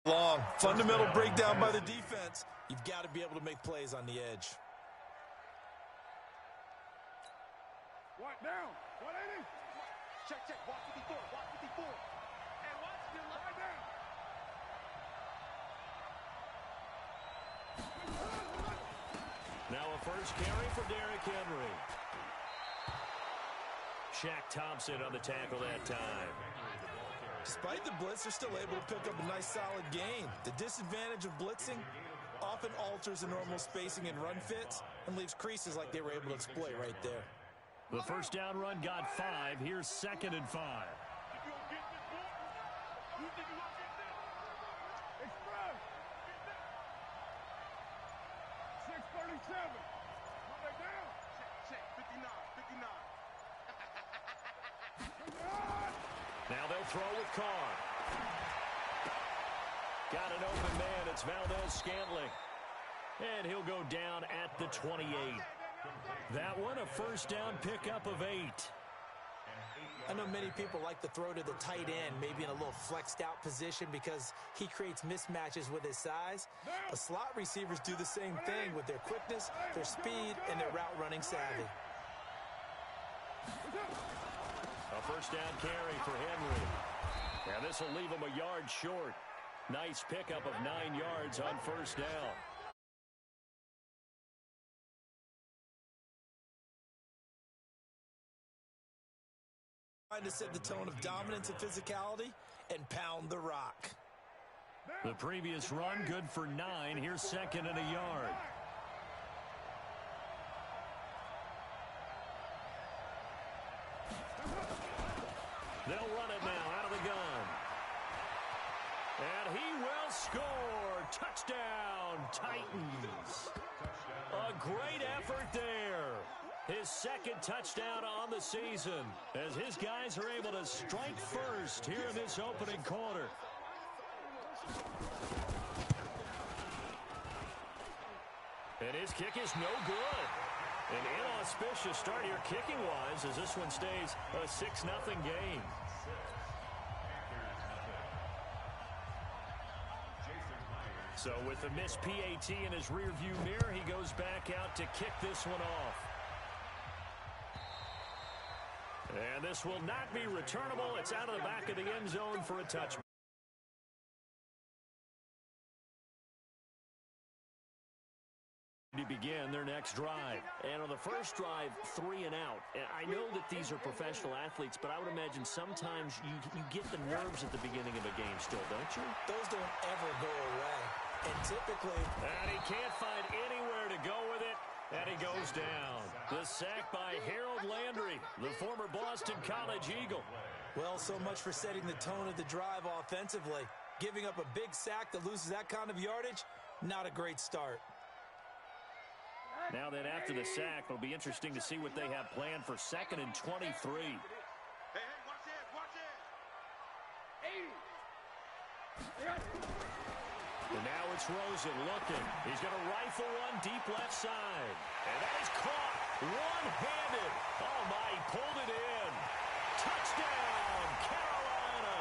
Long. Fundamental breakdown by the defense. You've got to be able to make plays on the edge. What down? 180. Check, check. Watch 54. Watch 54. And watch the line down. Now a first carry for Derrick Henry. Shaq Thompson on the tackle that time. Despite the blitz, they're still able to pick up a nice solid gain. The disadvantage of blitzing often alters the normal spacing and run fits and leaves creases like they were able to exploit right there. The first down run got 5. Here's 2nd and 5. If you don't get this ball, you think you won't get this? Express. 637. Put that down. Check, check. 59. 59. Now they'll throw with Carr. Got an open man. It's Valdes-Scantling. And he'll go down at the 28. That one a first down pickup of 8. I know many people like to throw to the tight end, maybe in a little flexed out position because he creates mismatches with his size. But slot receivers do the same thing with their quickness, their speed, and their route running savvy. A first down carry for Henry. And this will leave him a yard short. Nice pickup of 9 yards on first down. Trying to set the tone of dominance and physicality and pound the rock. The previous run good for 9. Here's 2nd and a yard. They'll run it now out of the gun. And he will score. Touchdown, Titans. A great effort there. His 2nd touchdown on the season as his guys are able to strike first here in this opening quarter. And his kick is no good. An inauspicious start here kicking-wise as this one stays a 6-0 game. So with the missed PAT in his rearview mirror, he goes back out to kick this one off. And this will not be returnable. It's out of the back of the end zone for a touchback. To begin their next drive. And on the first drive, 3 and out. I know that these are professional athletes, but I would imagine sometimes you get the nerves at the beginning of a game still, don't you? Those don't ever go away. And typically... And he can't find anywhere to go with it. And he goes down. The sack by Harold Landry, the former Boston College Eagle. Well, so much for setting the tone of the drive offensively. Giving up a big sack that loses that kind of yardage, not a great start. Now then, after the sack, it'll be interesting to see what they have planned for 2nd and 23. Hey, watch it, watch it. 80. And now it's Rosen looking. He's going to rifle one deep left side. And that is caught one-handed. Oh, my, he pulled it in. Touchdown, Carolina.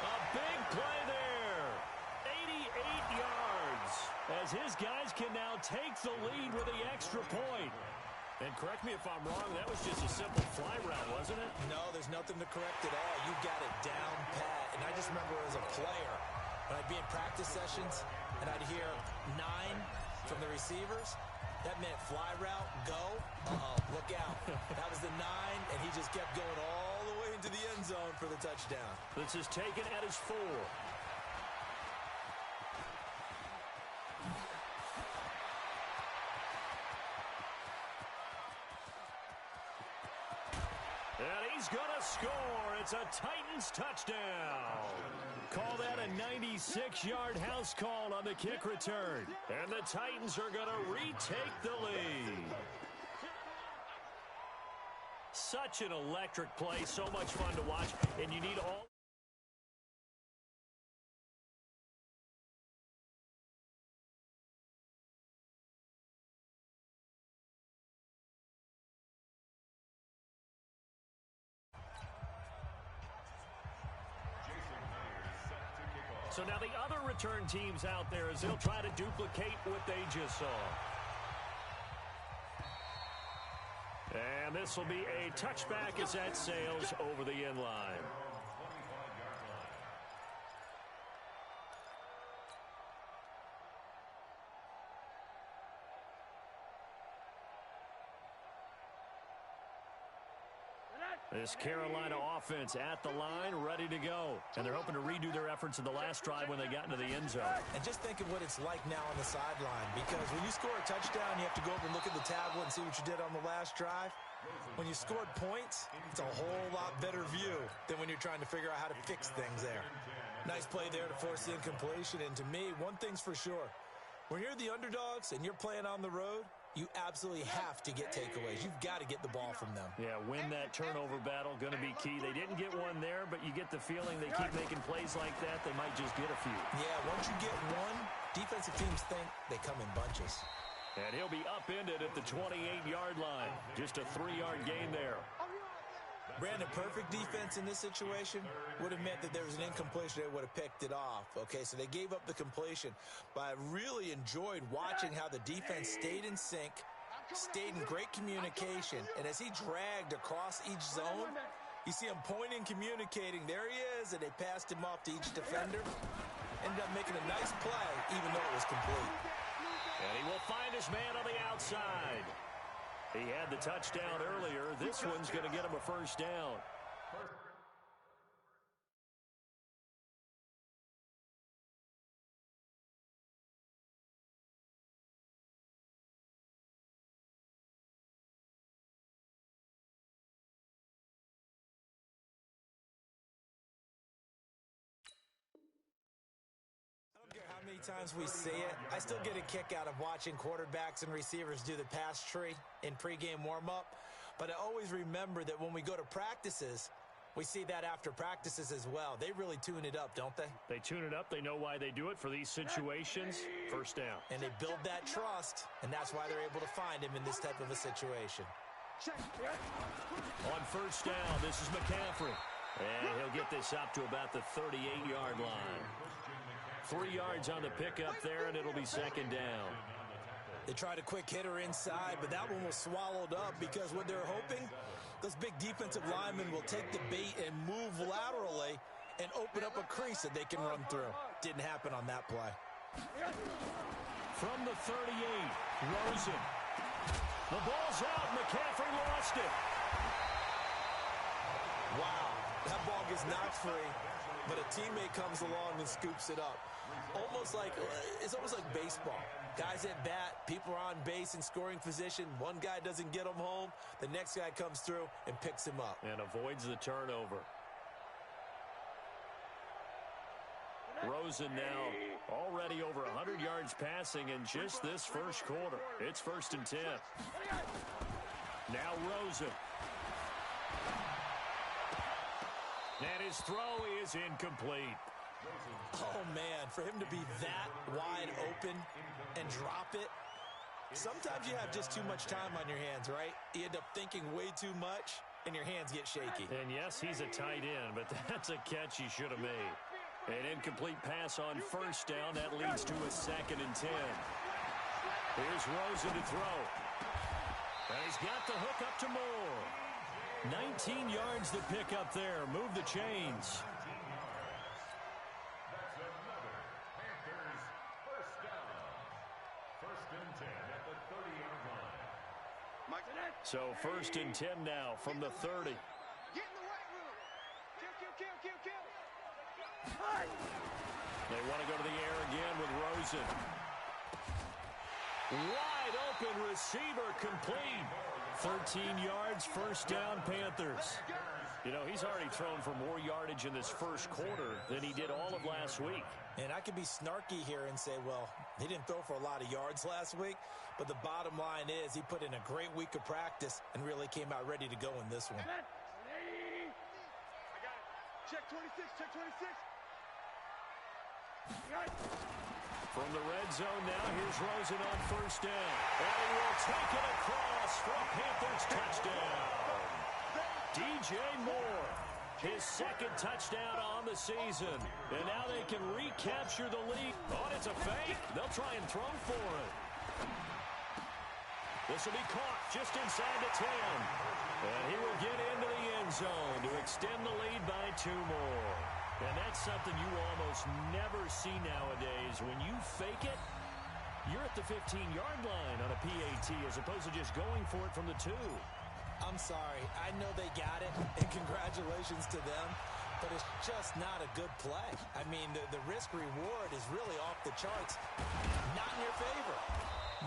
A big play there. 88 yards. As his guys can now take the lead with the extra point. And correct me if I'm wrong, that was just a simple fly route, wasn't it? No, there's nothing to correct at all. You got it down pat. And I just remember as a player, when I'd be in practice sessions and I'd hear 9 from the receivers, that meant fly route, go. Look out. That was the 9, and he just kept going all the way into the end zone for the touchdown. This is taken at his 4. And he's going to score. It's a Titans touchdown. Call that a 96-yard house call on the kick return. And the Titans are going to retake the lead. Such an electric play, so much fun to watch, and you need all... So now the other return teams out there as they'll try to duplicate what they just saw. And this will be a touchback as that sails over the end line. This Carolina offense at the line, ready to go. And they're hoping to redo their efforts in the last drive when they got into the end zone. And just think of what it's like now on the sideline, because when you score a touchdown, you have to go over and look at the tablet and see what you did on the last drive. When you scored points, it's a whole lot better view than when you're trying to figure out how to fix things there. Nice play there to force the incompletion. And to me, one thing's for sure. When you're the underdogs and you're playing on the road, you absolutely have to get takeaways. You've got to get the ball from them. Yeah, win that turnover battle, going to be key. They didn't get one there, but you get the feeling they keep making plays like that, they might just get a few. Yeah, once you get one, defensive teams think they come in bunches. And he'll be upended at the 28-yard line. Just a 3-yard gain there. Brandon, perfect defense in this situation would have meant that there was an incompletion. They would have picked it off. Okay, so they gave up the completion. But I really enjoyed watching how the defense stayed in sync, stayed in great communication. And as he dragged across each zone, you see him pointing, communicating. There he is, and they passed him off to each defender. Ended up making a nice play, even though it was complete. And he will find his man on the outside. He had the touchdown earlier. This one's going to get him a first down. How many times we see it, I still get a kick out of watching quarterbacks and receivers do the pass tree in pregame warm-up. But I always remember that when we go to practices, we see that after practices as well. They really tune it up, don't they? They tune it up. They know why they do it for these situations. First down. And they build that trust, and that's why they're able to find him in this type of a situation. On first down, this is McCaffrey. And he'll get this up to about the 38-yard line. 3 yards on the pickup there, and it'll be second down. They tried a quick hitter inside, but that one was swallowed up because what they're hoping, those big defensive linemen will take the bait and move laterally and open up a crease that they can run through. Didn't happen on that play. From the 38, Rosen. The ball's out. McCaffrey lost it. Wow, that ball gets knocked free, but a teammate comes along and scoops it up. It's almost like baseball. Guys at bat, people are on base in scoring position. One guy doesn't get him home. The next guy comes through and picks him up. And avoids the turnover. Rosen now already over 100 yards passing in just this first quarter. It's 1st and 10. Now Rosen. And his throw is incomplete. Oh, man, for him to be that wide open and drop it, sometimes you have just too much time on your hands, right? You end up thinking way too much, and your hands get shaky. And, yes, he's a tight end, but that's a catch he should have made. An incomplete pass on first down. That leads to a 2nd and 10. Here's Rosen to throw. And he's got the hook up to Moore. 19 yards to pick up there. Move the chains. So 1st and 10 now from the 30. Get in the weight room. Kill. They want to go to the air again with Rosen. Wide open receiver complete. 13 yards, first down, Panthers. You know, he's already thrown for more yardage in this first quarter than he did all of last week. And I could be snarky here and say, well, he didn't throw for a lot of yards last week, but the bottom line is he put in a great week of practice and really came out ready to go in this one. I got it. Check 26, check 26. From the red zone now, here's Rosen on first down. And he will take it across for a Panthers touchdown. DJ Moore. his second touchdown on the season. And now they can recapture the lead. Oh, it's a fake. They'll try and throw for it. This will be caught just inside the 10. And he will get into the end zone to extend the lead by 2 more. And that's something you almost never see nowadays. When you fake it, you're at the 15-yard line on a PAT as opposed to just going for it from the 2. I'm sorry. I know they got it, and congratulations to them, but it's just not a good play. I mean, the risk-reward is really off the charts. Not in your favor.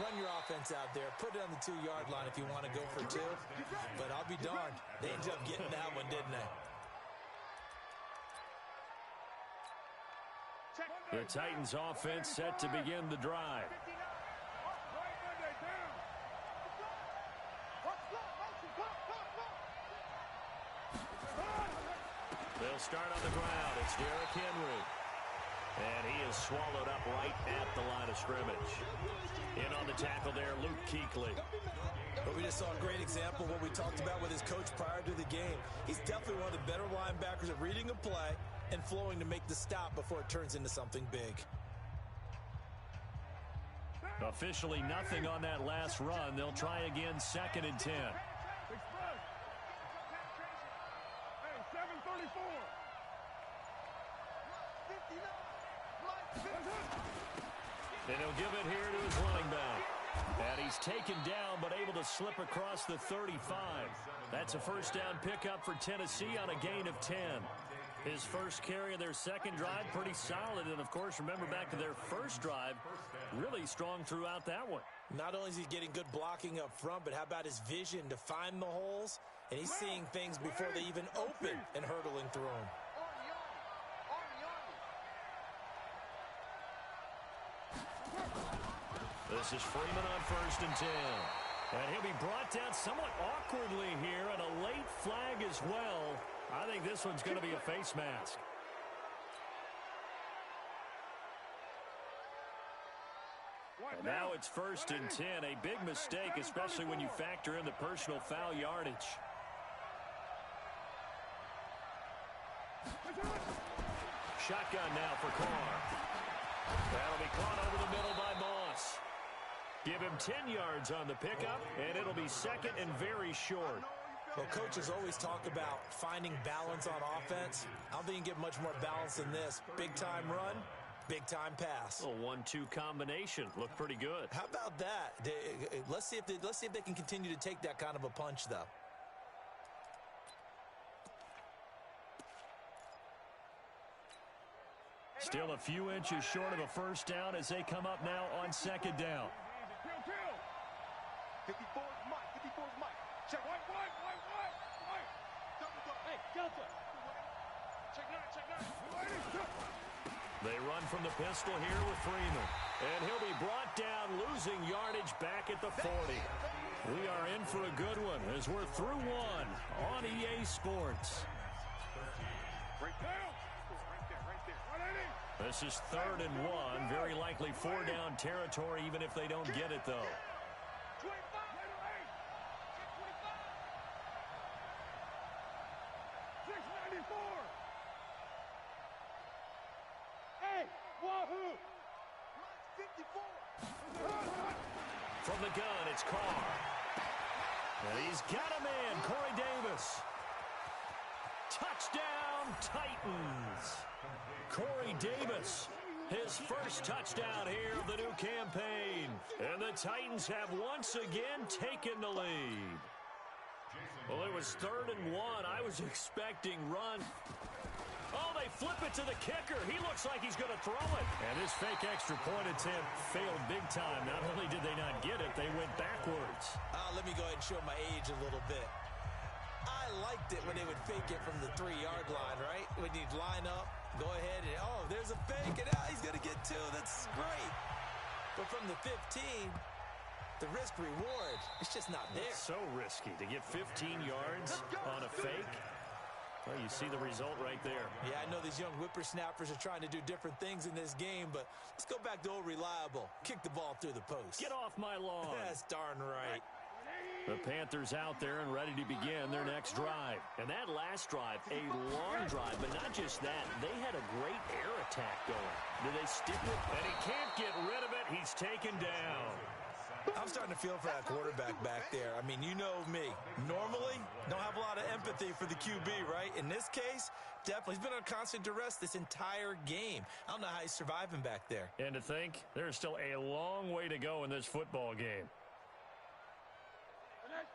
Run your offense out there. Put it on the 2-yard line if you want to go for 2. But I'll be darned. They ended up getting that one, didn't they? The Titans offense set to begin the drive. They'll start on the ground. It's Derrick Henry. And he is swallowed up right at the line of scrimmage. In on the tackle there, Luke Kuechly. But we just saw a great example of what we talked about with his coach prior to the game. He's definitely one of the better linebackers at reading a play and flowing to make the stop before it turns into something big. Officially nothing on that last run. They'll try again, 2nd and 10. And he'll give it here to his running back. And he's taken down but able to slip across the 35. That's a first down pickup for Tennessee on a gain of 10. His first carry of their second drive, pretty solid. And, of course, remember back to their first drive, really strong throughout that one. Not only is he getting good blocking up front, but how about his vision to find the holes? And he's seeing things before they even open and hurtling through them. This is Freeman on 1st and 10. And he'll be brought down somewhat awkwardly here, and a late flag as well. I think this one's going to be a face mask. And now it's 1st and 10. A big mistake, especially when you factor in the personal foul yardage. Shotgun now for Carr. That'll be caught over the middle by Moss. Give him 10 yards on the pickup, and it'll be 2nd and very short. Well, coaches always talk about finding balance on offense. I don't think you can get much more balance than this. Big-time run, big-time pass. A 1-2 combination. Looked pretty good. How about that? Let's see if they can continue to take that kind of a punch, though. Still a few inches short of a first down as they come up now on 2nd down. 54 is Mike. 54 is Mike. Check. White. Hey, Delta. Check 9. They run from the pistol here with Freeman. And he'll be brought down, losing yardage back at the 40. We are in for a good one as we're through one on EA Sports. Right there. This is 3rd and 1. Very likely 4-down territory, even if they don't get it, though. 25. Hey, wahoo! 54. From the gun, it's Carr. And he's got a man, Corey Davis. Touchdown, Titans. Corey Davis, his first touchdown here of the new campaign. And the Titans have once again taken the lead. Well, it was 3rd and 1. I was expecting run. Oh, they flip it to the kicker. He looks like he's going to throw it. And this fake extra point attempt failed big time. Not only did they not get it, they went backwards. Let me go ahead and show my age a little bit. I liked it when they would fake it from the 3-yard line, right? When you'd line up, go ahead and, oh, there's a fake, and he's going to get 2. That's great. But from the 15, the risk-reward, it's just not there. It's so risky to get 15 yards on a fake. Well, you see the result right there. Yeah, I know these young whippersnappers are trying to do different things in this game, but let's go back to old reliable. Kick the ball through the post. Get off my lawn. That's darn right. The Panthers out there and ready to begin their next drive. And that last drive, a long drive, but not just that. They had a great air attack going. Do they stick with it? And he can't get rid of it. He's taken down. I'm starting to feel for that quarterback back there. I mean, you know me. Normally, don't have a lot of empathy for the QB, right? In this case, definitely. He's been on constant duress this entire game. I don't know how he's surviving back there. And to think, there's still a long way to go in this football game.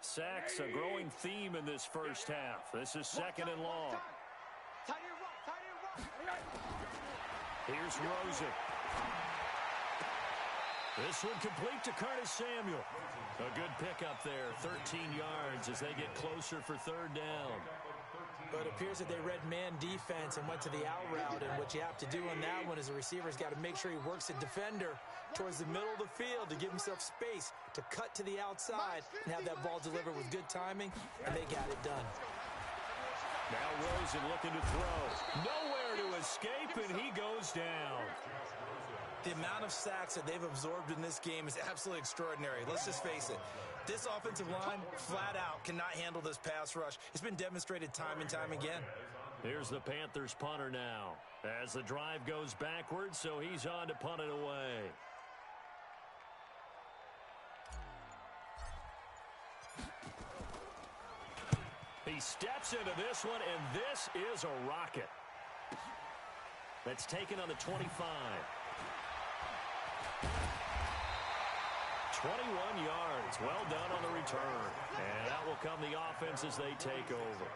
Sacks, a growing theme in this first half. This is second and long. Here's Rosen. This one complete to Curtis Samuel. A good pickup there, 13 yards as they get closer for third down. But it appears that they read man defense and went to the out route, and what you have to do on that one is the receiver's got to make sure he works the defender towards the middle of the field to give himself space to cut to the outside and have that ball delivered with good timing, and they got it done. Now Rosen looking to throw. Nowhere to escape, and he goes down. The amount of sacks that they've absorbed in this game is absolutely extraordinary. Let's just face it. This offensive line, flat out, cannot handle this pass rush. It's been demonstrated time and time again. Here's the Panthers punter now. As the drive goes backwards, so he's on to punt it away. He steps into this one, and this is a rocket. That's taken on the 25. 21 yards. Well done on the return. And that will come the offense as they take over.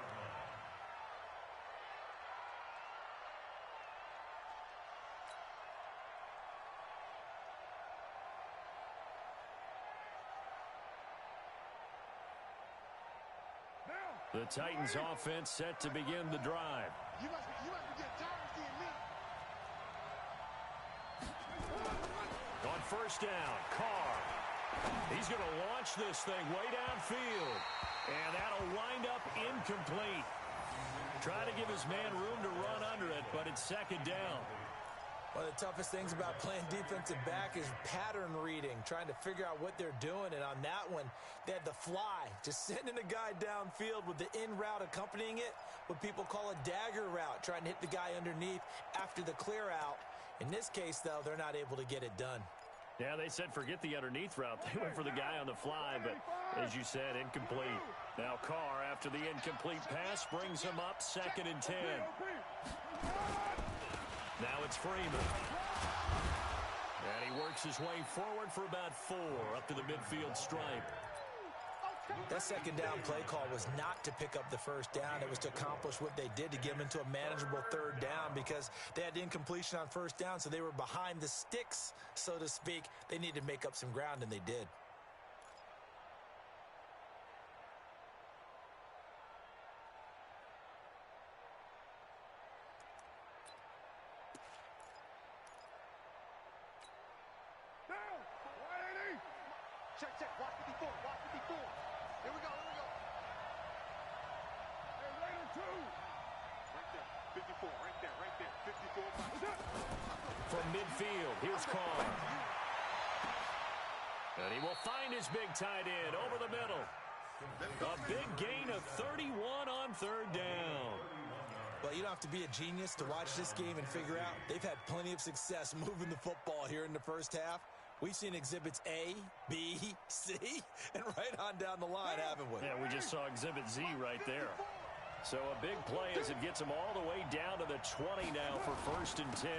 The Titans offense set to begin the drive. You must be getting tired of seeing me. On first down, Carr. He's going to launch this thing way downfield. And that'll wind up incomplete. Try to give his man room to run under it, but it's second down. One of the toughest things about playing defensive back is pattern reading, trying to figure out what they're doing. And on that one, they had the fly, just sending a guy downfield with the in route accompanying it, what people call a dagger route, trying to hit the guy underneath after the clear out. In this case, though, they're not able to get it done. Yeah, they said forget the underneath route. They went for the guy on the fly, but as you said, incomplete. Now Carr, after the incomplete pass, brings him up second and 10. Now it's Freeman. And he works his way forward for about 4 up to the midfield stripe. That second down play call was not to pick up the first down. It was to accomplish what they did to get them into a manageable third down because they had incompletion on first down, so they were behind the sticks, so to speak. They needed to make up some ground, and they did. Check. Watch 54. Watch 54. Here we go. Hey, Raider 2. Right there. 54. Right there. 54. From midfield, here's Carr. And he will find his big tight end over the middle. A big gain of 31 on third down. Well, you don't have to be a genius to watch this game and figure out they've had plenty of success moving the football here in the first half. We've seen exhibits A, B, C, and right on down the line, haven't we? Yeah, we just saw exhibit Z right there. So a big play as it gets him all the way down to the 20 now for first and 10.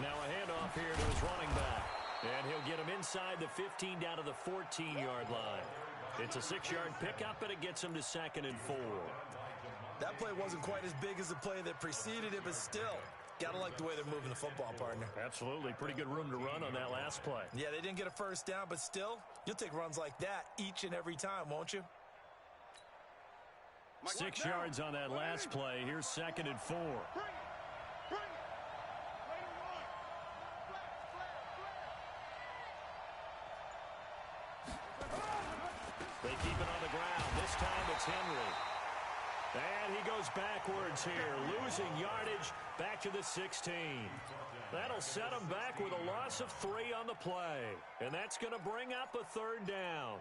Now a handoff here to his running back. And he'll get him inside the 15 down to the 14-yard line. It's a 6-yard pickup, and it gets him to second and 4. That play wasn't quite as big as the play that preceded it, but still, gotta like the way they're moving the football, partner. Absolutely. Pretty good room to run on that last play. Yeah, they didn't get a first down, but still, you'll take runs like that each and every time, won't you? 6 yards on that last play. Here's second and 4. They keep it on the ground. This time it's Henry. And he goes backwards here, losing yardage back to the 16. That'll set him back with a loss of 3 on the play. And that's going to bring up a third down.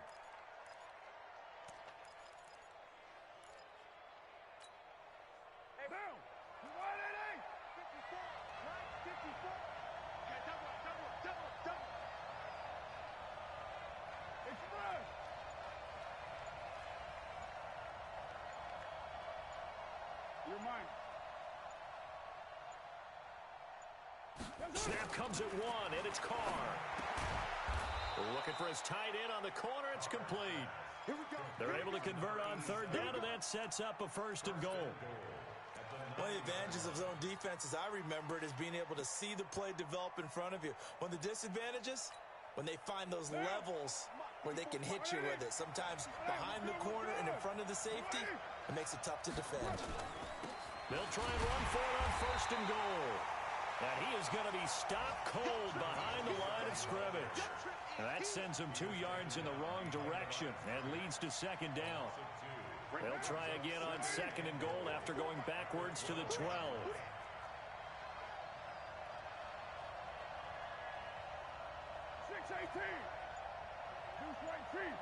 Express. You're mine. Snap comes at one, and it's Carr. Looking for his tight end on the corner. It's complete. Here we go. They're able to convert on third down, and that sets up a 1st and goal. One of the advantages of zone defense, as I remember it, is being able to see the play develop in front of you. One of the disadvantages, when they find those levels where they can hit you with it. Sometimes behind the corner and in front of the safety, it makes it tough to defend. They'll try and run for it on 1st and goal. And he is going to be stopped cold behind the line of scrimmage. And that sends him 2 yards in the wrong direction and leads to 2nd down. They'll try again on 2nd and goal after going backwards to the 12. 6-18. Deuce right feet.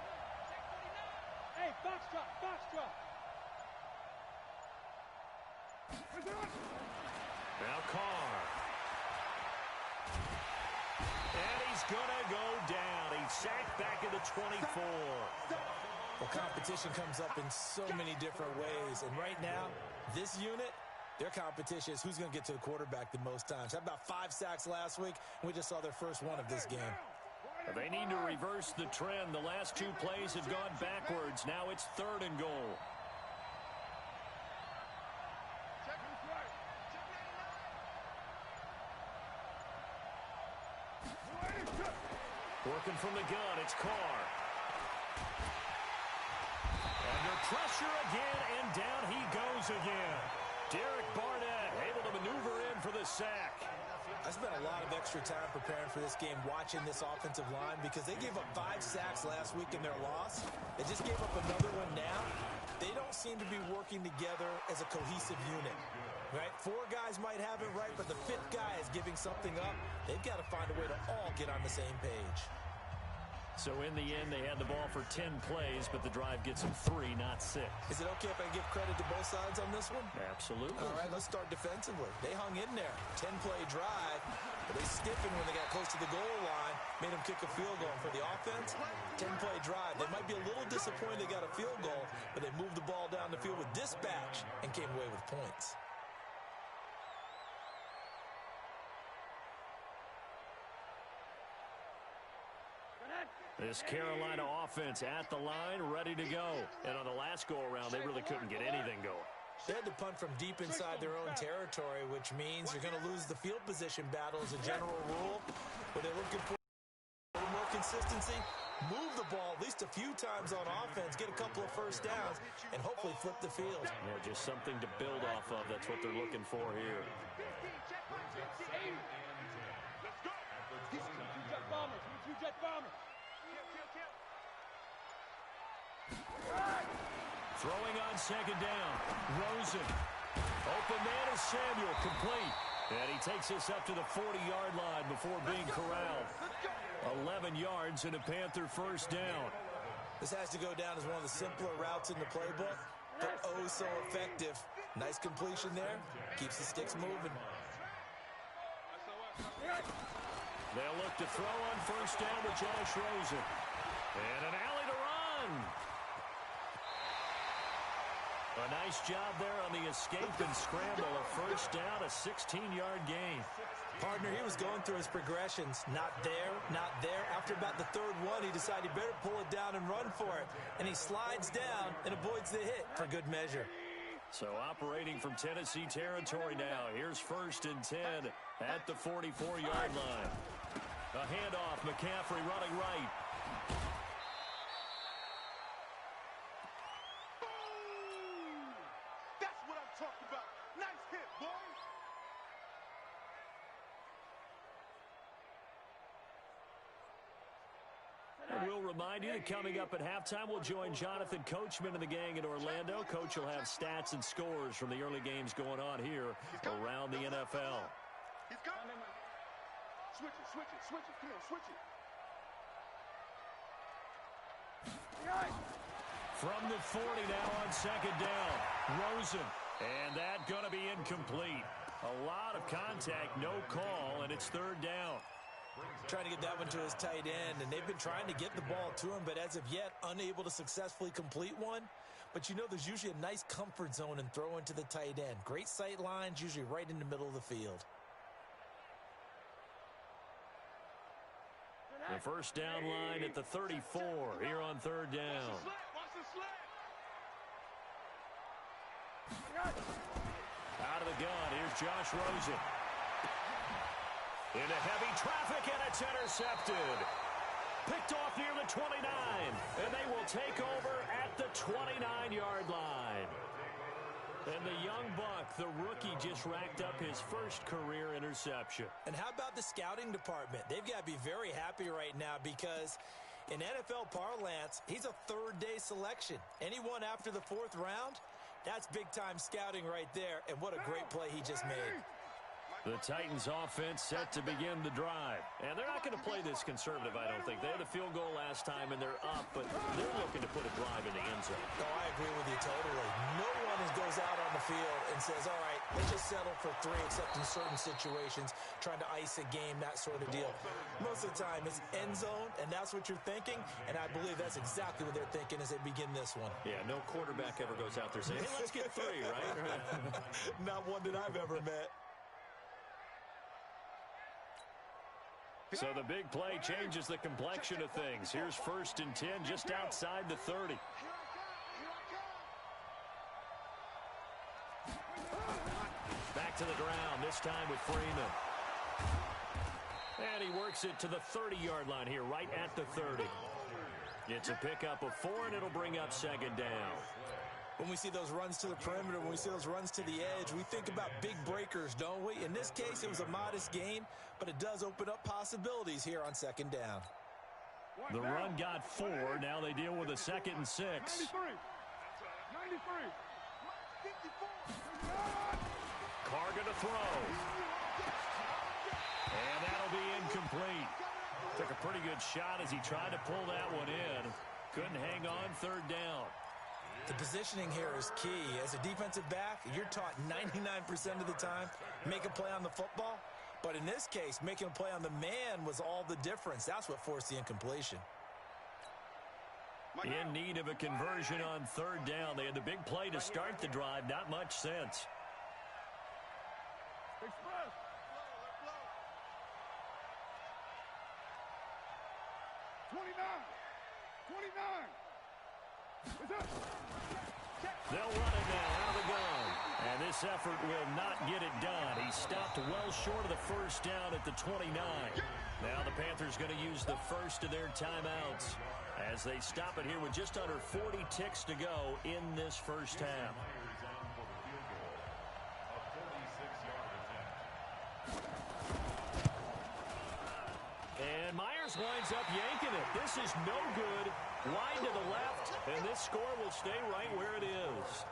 Hey, box drop, box drop. Now Carr. And he's going to go down. He's sacked back at the 24. Well, competition comes up in so many different ways. And right now, this unit, their competition is who's going to get to the quarterback the most times. Had about 5 sacks last week, and we just saw their first one of this game. They need to reverse the trend. The last 2 plays have gone backwards. Now it's 3rd and goal. Working from the gun, it's Carr. Under pressure again, and down he goes again. Derek Barnett able to maneuver in for the sack. I spent a lot of extra time preparing for this game, watching this offensive line, because they gave up 5 sacks last week in their loss. They just gave up another one now. They don't seem to be working together as a cohesive unit. Right? 4 guys might have it right, but the 5th guy is giving something up. They've got to find a way to all get on the same page. So in the end, they had the ball for 10 plays, but the drive gets them 3, not 6. Is it okay if I give credit to both sides on this one? Absolutely. All right, let's start defensively. They hung in there. 10-play drive, but they stiffened when they got close to the goal line, made them kick a field goal. And for the offense, 10-play drive. They might be a little disappointed they got a field goal, but they moved the ball down the field with dispatch and came away with points. This Carolina offense at the line, ready to go. And on the last go-around, they really couldn't get anything going. They had to punt from deep inside their own territory, which means you're going to lose the field position battle as a general rule. But they're looking for a little more consistency. Move the ball at least a few times on offense, get a couple of first downs, and hopefully flip the field. Yeah, just something to build off of. That's what they're looking for here. Two-jet bombers, two-jet bombers. Throwing on 2nd down. Rosen. Open man is Samuel, complete. And he takes us up to the 40-yard line before being corralled. 11 yards and a Panther 1st down. This has to go down as one of the simpler routes in the playbook, but oh so effective. Nice completion there. Keeps the sticks moving. They'll look to throw on 1st down with Josh Rosen. And an alley to run. A nice job there on the escape and scramble. A 1st down, a 16-yard gain. Partner, he was going through his progressions. Not there, not there. After about the 3rd one, he decided he better pull it down and run for it. And he slides down and avoids the hit for good measure. So operating from Tennessee territory now. Here's 1st and 10 at the 44-yard line. A handoff, McCaffrey running right. That's what I'm talking about. Nice hit, boy. And we'll remind you that coming up at halftime, we'll join Jonathan Coachman and the gang in Orlando. Coach will have stats and scores from the early games going on here around the NFL. He's coming. Switch it, switch it, switch it. Come on, switch it. From the 40 now on 2nd down. Rosen. And that going to be incomplete. A lot of contact, no call, and it's third down. Trying to get that one to his tight end, and they've been trying to get the ball to him, but as of yet, unable to successfully complete one. But you know there's usually a nice comfort zone and throw into the tight end. Great sight lines, usually right in the middle of the field. The first down line at the 34 here on third down. Watch the slant. Out of the gun, here's Josh Rosen. Into heavy traffic, and it's intercepted. Picked off near the 29, and they will take over at the 29-yard line. And the young buck, the rookie, just racked up his first career interception. And how about the scouting department? They've got to be very happy right now because in NFL parlance, he's a third-day selection. Anyone after the fourth round, that's big-time scouting right there, and what a great play he just made. The Titans offense set to begin the drive. And they're not going to play this conservative, I don't think. They had a field goal last time, and they're up, but they're looking to put a drive in the end zone. Oh, I agree with you totally. No one goes out on the field and says, all right, let's just settle for 3, except in certain situations, trying to ice a game, that sort of deal. Most of the time, it's end zone, and that's what you're thinking, and I believe that's exactly what they're thinking as they begin this one. Yeah, no quarterback ever goes out there saying, hey, let's get 3, right? Not one that I've ever met. So the big play changes the complexion of things. Here's 1st and 10 just outside the 30. Back to the ground, this time with Freeman. And he works it to the 30-yard line here, right at the 30. It's a pickup of 4, and it'll bring up 2nd down. When we see those runs to the perimeter, when we see those runs to the edge, we think about big breakers, don't we? In this case, it was a modest gain, but it does open up possibilities here on 2nd down. The run got 4. Now they deal with a 2nd and 6. 93. Carga to throw. And that'll be incomplete. Took a pretty good shot as he tried to pull that one in. Couldn't hang on 3rd down. The positioning here is key. As a defensive back, you're taught 99% of the time, make a play on the football. But in this case, making a play on the man was all the difference. That's what forced the incompletion. In need of a conversion on 3rd down. They had the big play to start the drive. Not much sense. Express. 29. They'll run it now out of the gun. And this effort will not get it done. He stopped well short of the 1st down at the 29. Now the Panthers going to use the first of their timeouts as they stop it here with just under 40 ticks to go in this first half. And Myers winds up yanking it. This is no good. Wide to the left, and this score will stay right where it is.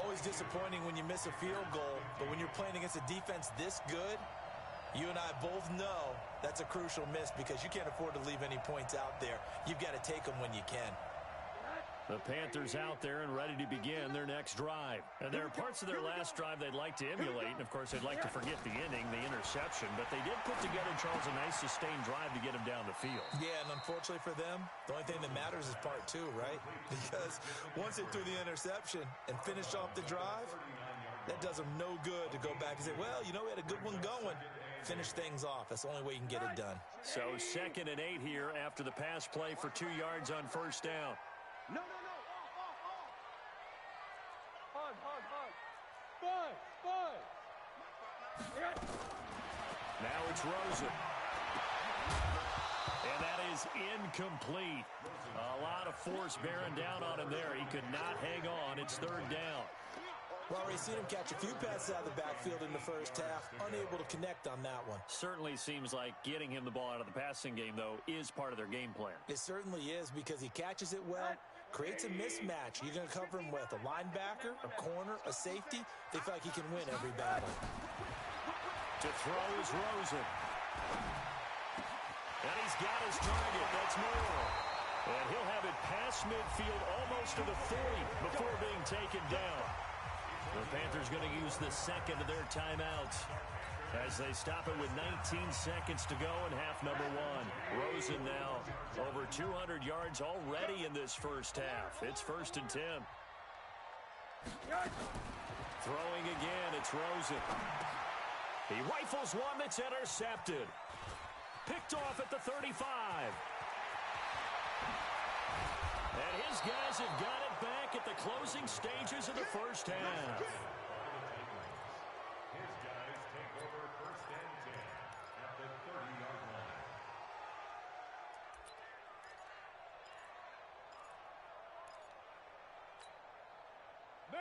Always disappointing when you miss a field goal, but when you're playing against a defense this good, you and I both know that's a crucial miss because you can't afford to leave any points out there. You've got to take them when you can. The Panthers out there and ready to begin their next drive. And there are parts of their last drive they'd like to emulate. And, of course, they'd like to forget the inning, the interception. But they did put together, Charles, a nice sustained drive to get him down the field. Yeah, and unfortunately for them, the only thing that matters is part 2, right? Because once they threw the interception and finished off the drive, that does them no good to go back and say, well, you know, we had a good one going. Finish things off. That's the only way you can get it done. So 2nd and 8 here after the pass play for 2 yards on 1st down. No. Off. Five. Now it's Rosen. And that is incomplete. A lot of force bearing down on him there. He could not hang on. It's 3rd down. Well, we've seen him catch a few passes out of the backfield in the first half, unable to connect on that one. Certainly seems like getting him the ball out of the passing game, though, is part of their game plan. It certainly is because he catches it well, creates a mismatch. You're going to cover him with a linebacker, a corner, a safety. They feel like he can win every battle. To throw is Rosen. And he's got his target. That's Moore. And he'll have it past midfield almost to the 40 before being taken down. The Panthers going to use the second of their timeouts as they stop it with 19 seconds to go in half number one. Rosen now over 200 yards already in this first half. It's 1st and 10. Throwing again, it's Rosen. He rifles one that's intercepted. Picked off at the 35. And his guys have got it back at the closing stages of the first half. His guys take over 1st and 10 at the 30-yard line.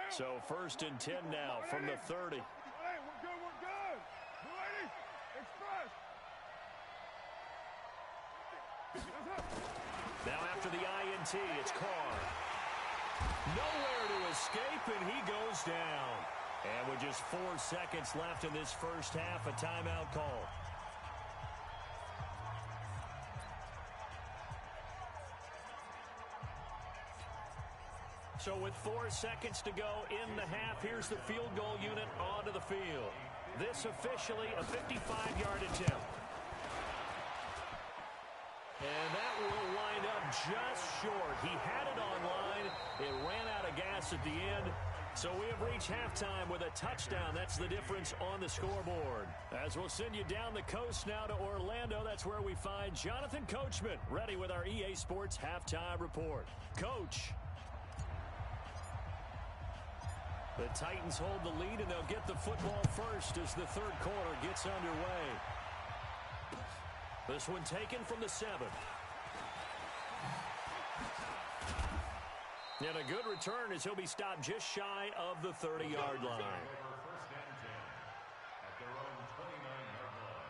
So 1st and 10 now from the 30. Hey, we're good, we're good. Ladies, express. Now after the INT, it's Carr. Nowhere to escape, and he goes down. And with just 4 seconds left in this first half, a timeout call. So with 4 seconds to go in the half, here's the field goal unit onto the field. This officially a 55-yard attempt. And that will wind up just short. He had it online. It ran out of gas at the end. So we have reached halftime with a touchdown. That's the difference on the scoreboard. As we'll send you down the coast now to Orlando, that's where we find Jonathan Coachman, ready with our EA Sports Halftime Report. Coach. The Titans hold the lead, and they'll get the football first as the third quarter gets underway. This one taken from the 7. And a good return as he'll be stopped just shy of the 30-yard line. 1st and 10 at their own 29-yard line.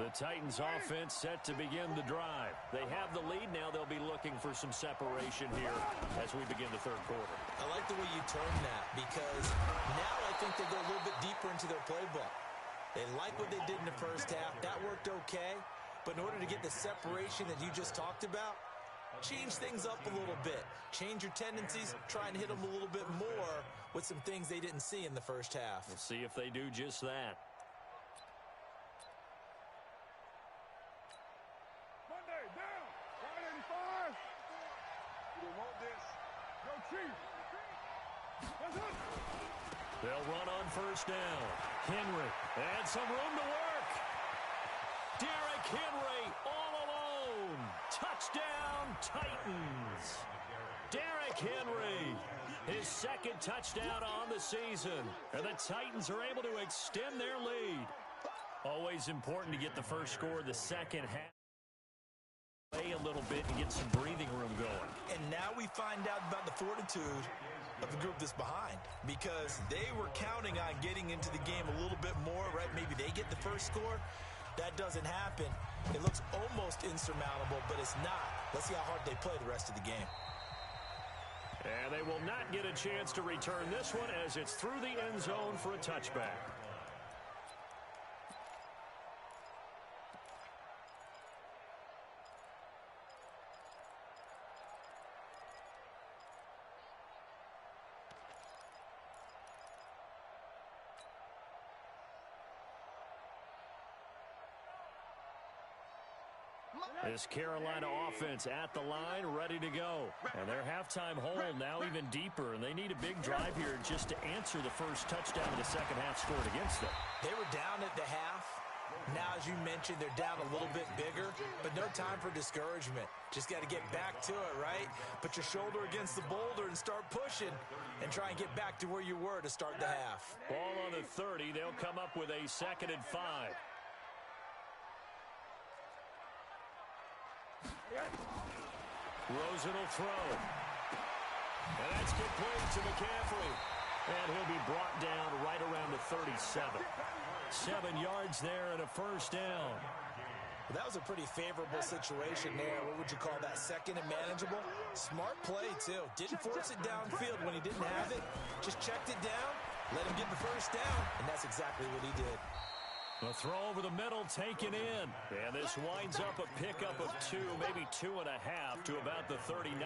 The Titans offense set to begin the drive. They have the lead now. They'll be looking for some separation here as we begin the third quarter. I like the way you term that because now I think they go a little bit deeper into their playbook. They like what they did in the first half. That worked okay. But in order to get the separation that you just talked about, change things up a little bit. Change your tendencies. Try and hit them a little bit more with some things they didn't see in the first half. We'll see if they do just that. Monday, down. 185. You don't want this. Go Chief. That's it. They'll run on first down. Henry, and some room to work. Derrick Henry all alone. Touchdown, Titans. Derrick Henry, his second touchdown on the season. And the Titans are able to extend their lead. Always important to get the first score of the second half. Play a little bit and get some breathing room going. And now we find out about the fortitude of the group that's behind, because they were counting on getting into the game a little bit more, right? Maybe they get the first score. That doesn't happen. It looks almost insurmountable, but it's not. Let's see how hard they play the rest of the game. And they will not get a chance to return this one as it's through the end zone for a touchback. This Carolina offense at the line, ready to go. And their halftime hole now even deeper, and they need a big drive here just to answer the first touchdown of the second half scored against them. They were down at the half. Now, as you mentioned, they're down a little bit bigger, but no time for discouragement. Just got to get back to it, right? Put your shoulder against the boulder and start pushing and try and get back to where you were to start the half. Ball on the 30. They'll come up with a 2nd and 5. Rosen will throw. And that's complete to McCaffrey. And he'll be brought down right around the 37. 7 yards there and a first down. Well, that was a pretty favorable situation there. What would you call that? Second and manageable? Smart play, too. Didn't force it downfield when he didn't have it. Just checked it down, let him get the first down, and that's exactly what he did. The throw over the middle taken in. And this winds up a pickup of 2, maybe 2.5 to about the 39.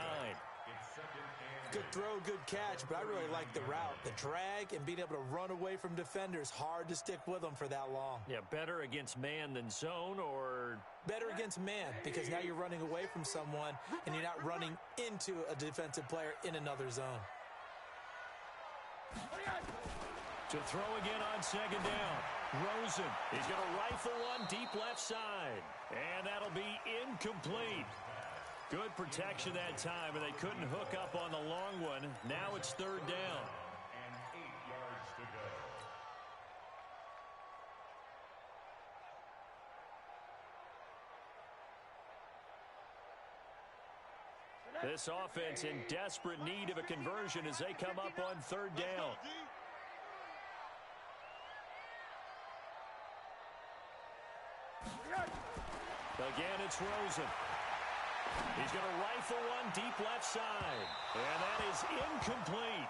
Good throw, good catch, but I really like the route. The drag and being able to run away from defenders, hard to stick with them for that long. Yeah, better against man than zone, or? Better against man, because now you're running away from someone and you're not running into a defensive player in another zone. To throw again on second down. Rosen, he's going to rifle one deep left side. And that'll be incomplete. Good protection that time, and they couldn't hook up on the long one. Now it's third down. And 8 yards to go. This offense in desperate need of a conversion as they come up on third down. Again, it's Rosen. He's going to rifle one deep left side. And that is incomplete.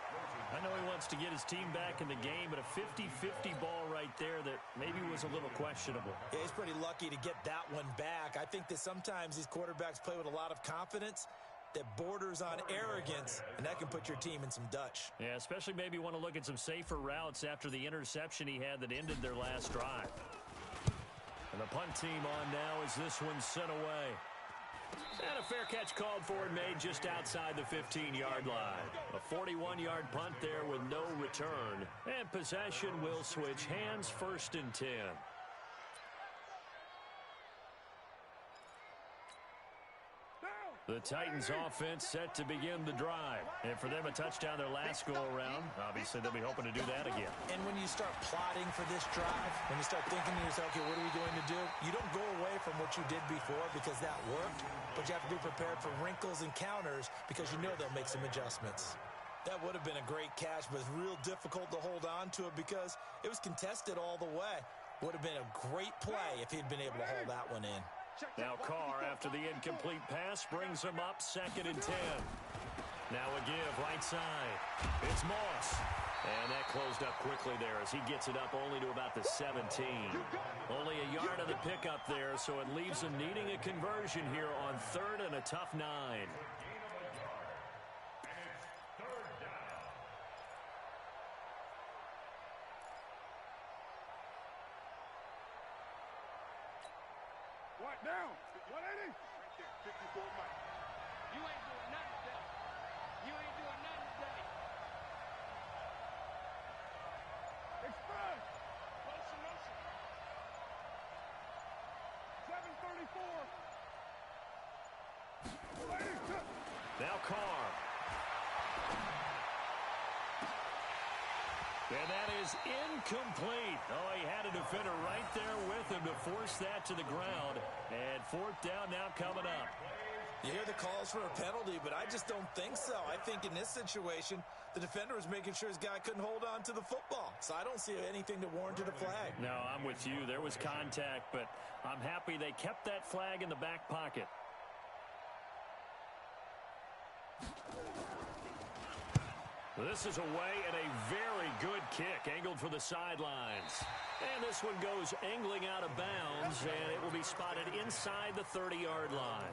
I know he wants to get his team back in the game, but a 50-50 ball right there that maybe was a little questionable. Yeah, he's pretty lucky to get that one back. I think that sometimes these quarterbacks play with a lot of confidence that borders on arrogance, and that can put your team in some Dutch. Yeah, especially maybe want to look at some safer routes after the interception he had that ended their last drive. And the punt team on now as this one's sent away. And a fair catch called for and made just outside the 15-yard line. A 41-yard punt there with no return. And possession will switch hands, 1st and 10. The Titans offense set to begin the drive. And for them, a touchdown their last go-around. Obviously, they'll be hoping to do that again. And when you start plotting for this drive, when you start thinking to yourself, okay, what are we going to do? You don't go away from what you did before because that worked, but you have to be prepared for wrinkles and counters because you know they'll make some adjustments. That would have been a great catch, but it's real difficult to hold on to it because it was contested all the way. Would have been a great play if he'd been able to hold that one in. Now Carr, after the incomplete pass, brings him up 2nd and 10. Now a give right side. It's Moss. And that closed up quickly there as he gets it up only to about the 17. Only a yard of the pickup there, so it leaves him needing a conversion here on 3rd and a tough 9. What now? 180? Right there, 54 Mike. You ain't doing nothing today. You ain't doing nothing today. Express. Motion, motion. 734. Now Carr. And that is incomplete. Oh, he had a defender right there with him to force that to the ground. And 4th down now coming up. You hear the calls for a penalty, but I just don't think so. I think in this situation, the defender was making sure his guy couldn't hold on to the football. So I don't see anything that warranted a flag. No, I'm with you. There was contact, but I'm happy they kept that flag in the back pocket. This is away and a very good kick angled for the sidelines. And this one goes angling out of bounds, and it will be spotted inside the 30-yard line.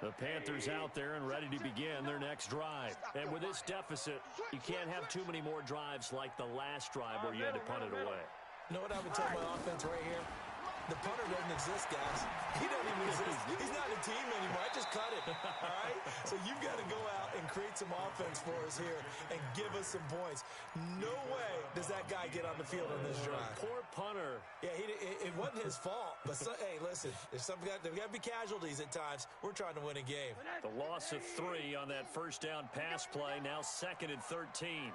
The Panthers out there and ready to begin their next drive. And with this deficit, you can't have too many more drives like the last drive where you had to punt it away. You know what I would tell my offense right here? The punter doesn't exist, guys. He doesn't even exist. He's not a team anymore. I just cut it, all right? So you've got to go out and create some offense for us here and give us some points. No way does that guy get on the field on this drive. Poor punter. Yeah, it wasn't his fault. But, hey, listen, there's got to be casualties at times. We're trying to win a game. The loss of 3 on that first down pass play, now 2nd and 13.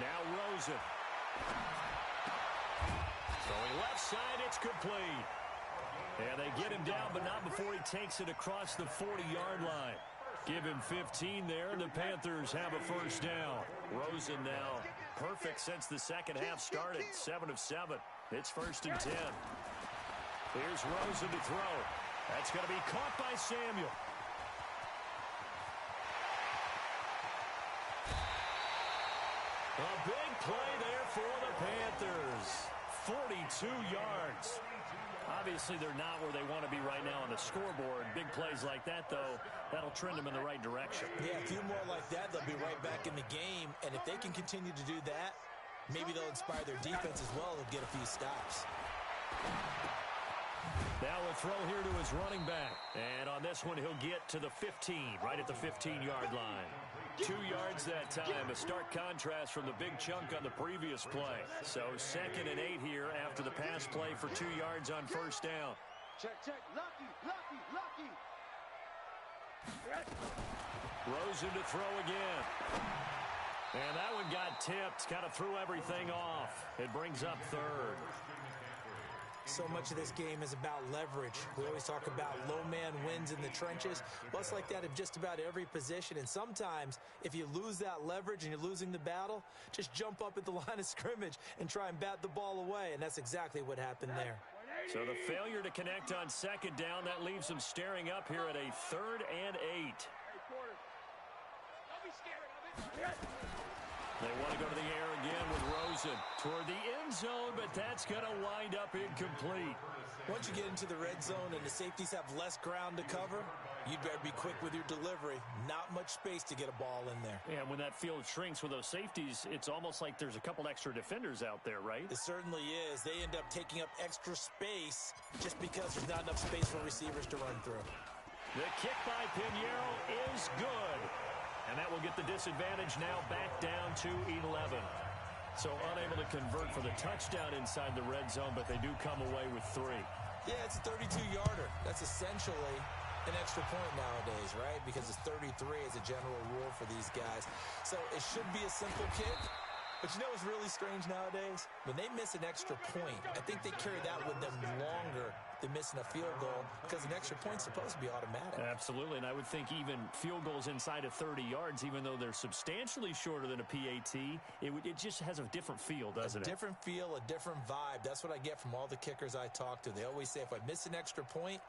Now Rosen. Throwing left side, it's complete. And they get him down, but not before he takes it across the 40-yard line. Give him 15 there, and the Panthers have a first down. Rosen now perfect since the second half started, 7 of 7. It's 1st and 10. Here's Rosen to throw. That's going to be caught by Samuel. A big play there for the Panthers. 42 yards. Obviously, they're not where they want to be right now on the scoreboard. Big plays like that, though, that'll trend them in the right direction. Yeah, a few more like that, they'll be right back in the game. And if they can continue to do that, maybe they'll inspire their defense as well and get a few stops. Now a throw here to his running back. And on this one, he'll get to the 15, right at the 15-yard line. 2 yards that time, a stark contrast from the big chunk on the previous play. So 2nd and 8 here after the pass play for 2 yards on first down. Check, check. Lucky. Rosen to throw again. And that one got tipped, kind of threw everything off. It brings up 3rd. So much of this game is about leverage. We always talk about low man wins in the trenches. Well, it's like that in just about every position. And sometimes, if you lose that leverage and you're losing the battle, just jump up at the line of scrimmage and try and bat the ball away. And that's exactly what happened there. So the failure to connect on 2nd down, that leaves them staring up here at a 3rd and 8. Don't be scared of it. They want to go to the air again with Rosen toward the end zone, but that's going to wind up incomplete. Once you get into the red zone and the safeties have less ground to cover, you'd better be quick with your delivery. Not much space to get a ball in there. Yeah, when that field shrinks with those safeties, it's almost like there's a couple extra defenders out there, right? It certainly is. They end up taking up extra space just because there's not enough space for receivers to run through. The kick by Pinheiro is good. And that will get the disadvantage now back down to 11. So unable to convert for the touchdown inside the red zone, but they do come away with 3. Yeah, it's a 32-yarder. That's essentially an extra point nowadays, right? Because it's 33 as a general rule for these guys. So it should be a simple kick. But you know what's really strange nowadays? When they miss an extra point, I think they carry that with them longer than missing a field goal because an extra point's supposed to be automatic. Absolutely, and I would think even field goals inside of 30 yards, even though they're substantially shorter than a PAT, it just has a different feel, doesn't it? A different feel, a different vibe. That's what I get from all the kickers I talk to. They always say if I miss an extra point,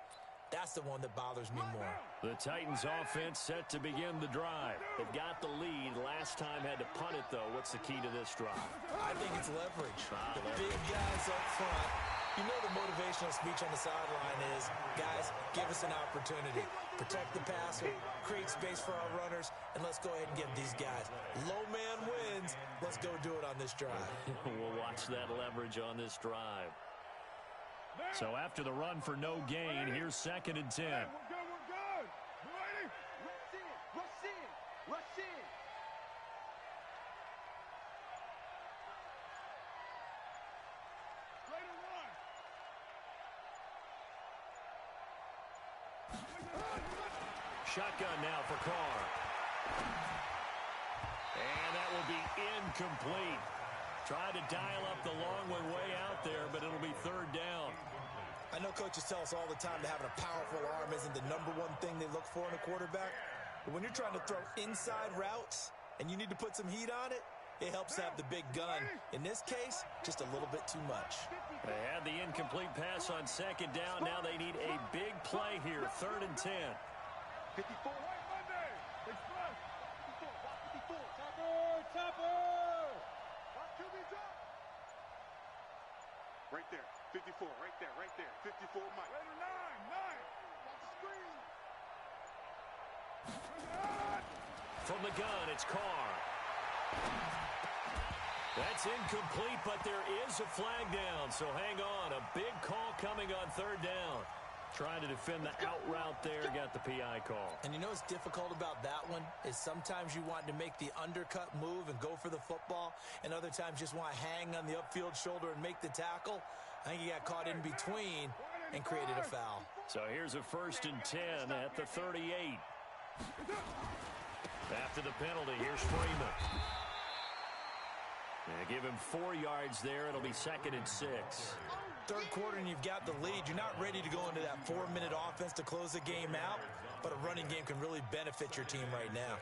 that's the one that bothers me more. The Titans offense set to begin the drive. They've got the lead. Last time had to punt it, though. What's the key to this drive? I think it's leverage. The big guys up front. You know the motivational speech on the sideline is, guys, give us an opportunity. Protect the passer, create space for our runners, and let's go ahead and give these guys. Low man wins. Let's go do it on this drive. We'll watch that leverage on this drive. So after the run for no gain, here's 2nd and 10. We're good. Ready? Rush in. Ready to run. Shotgun now for Carr. And that will be incomplete. Tried to dial up the long one way out there, but it'll be 3rd down. I know coaches tell us all the time that having a powerful arm isn't the #1 thing they look for in a quarterback. But when you're trying to throw inside routes and you need to put some heat on it, it helps to have the big gun. In this case, just a little bit too much. They had the incomplete pass on 2nd down. Now they need a big play here, 3rd and 10. 54. White Monday. Express. 54. Topper. QB's up. Right there. 54. Right there. 54, Mike. Ready to 9. Watch the screen. From the gun, it's Carr. That's incomplete, but there is a flag down, so hang on. A big call coming on 3rd down. Trying to defend the out route there, got the PI call. And you know what's difficult about that one is sometimes you want to make the undercut move and go for the football, and other times just want to hang on the upfield shoulder and make the tackle. I think he got caught in between and created a foul. So here's a 1st and 10 at the 38. After the penalty, here's Freeman. Give him 4 yards there. It'll be 2nd and 6. Third quarter and you've got the lead. You're not ready to go into that 4-minute offense to close the game out, but a running game can really benefit your team right now.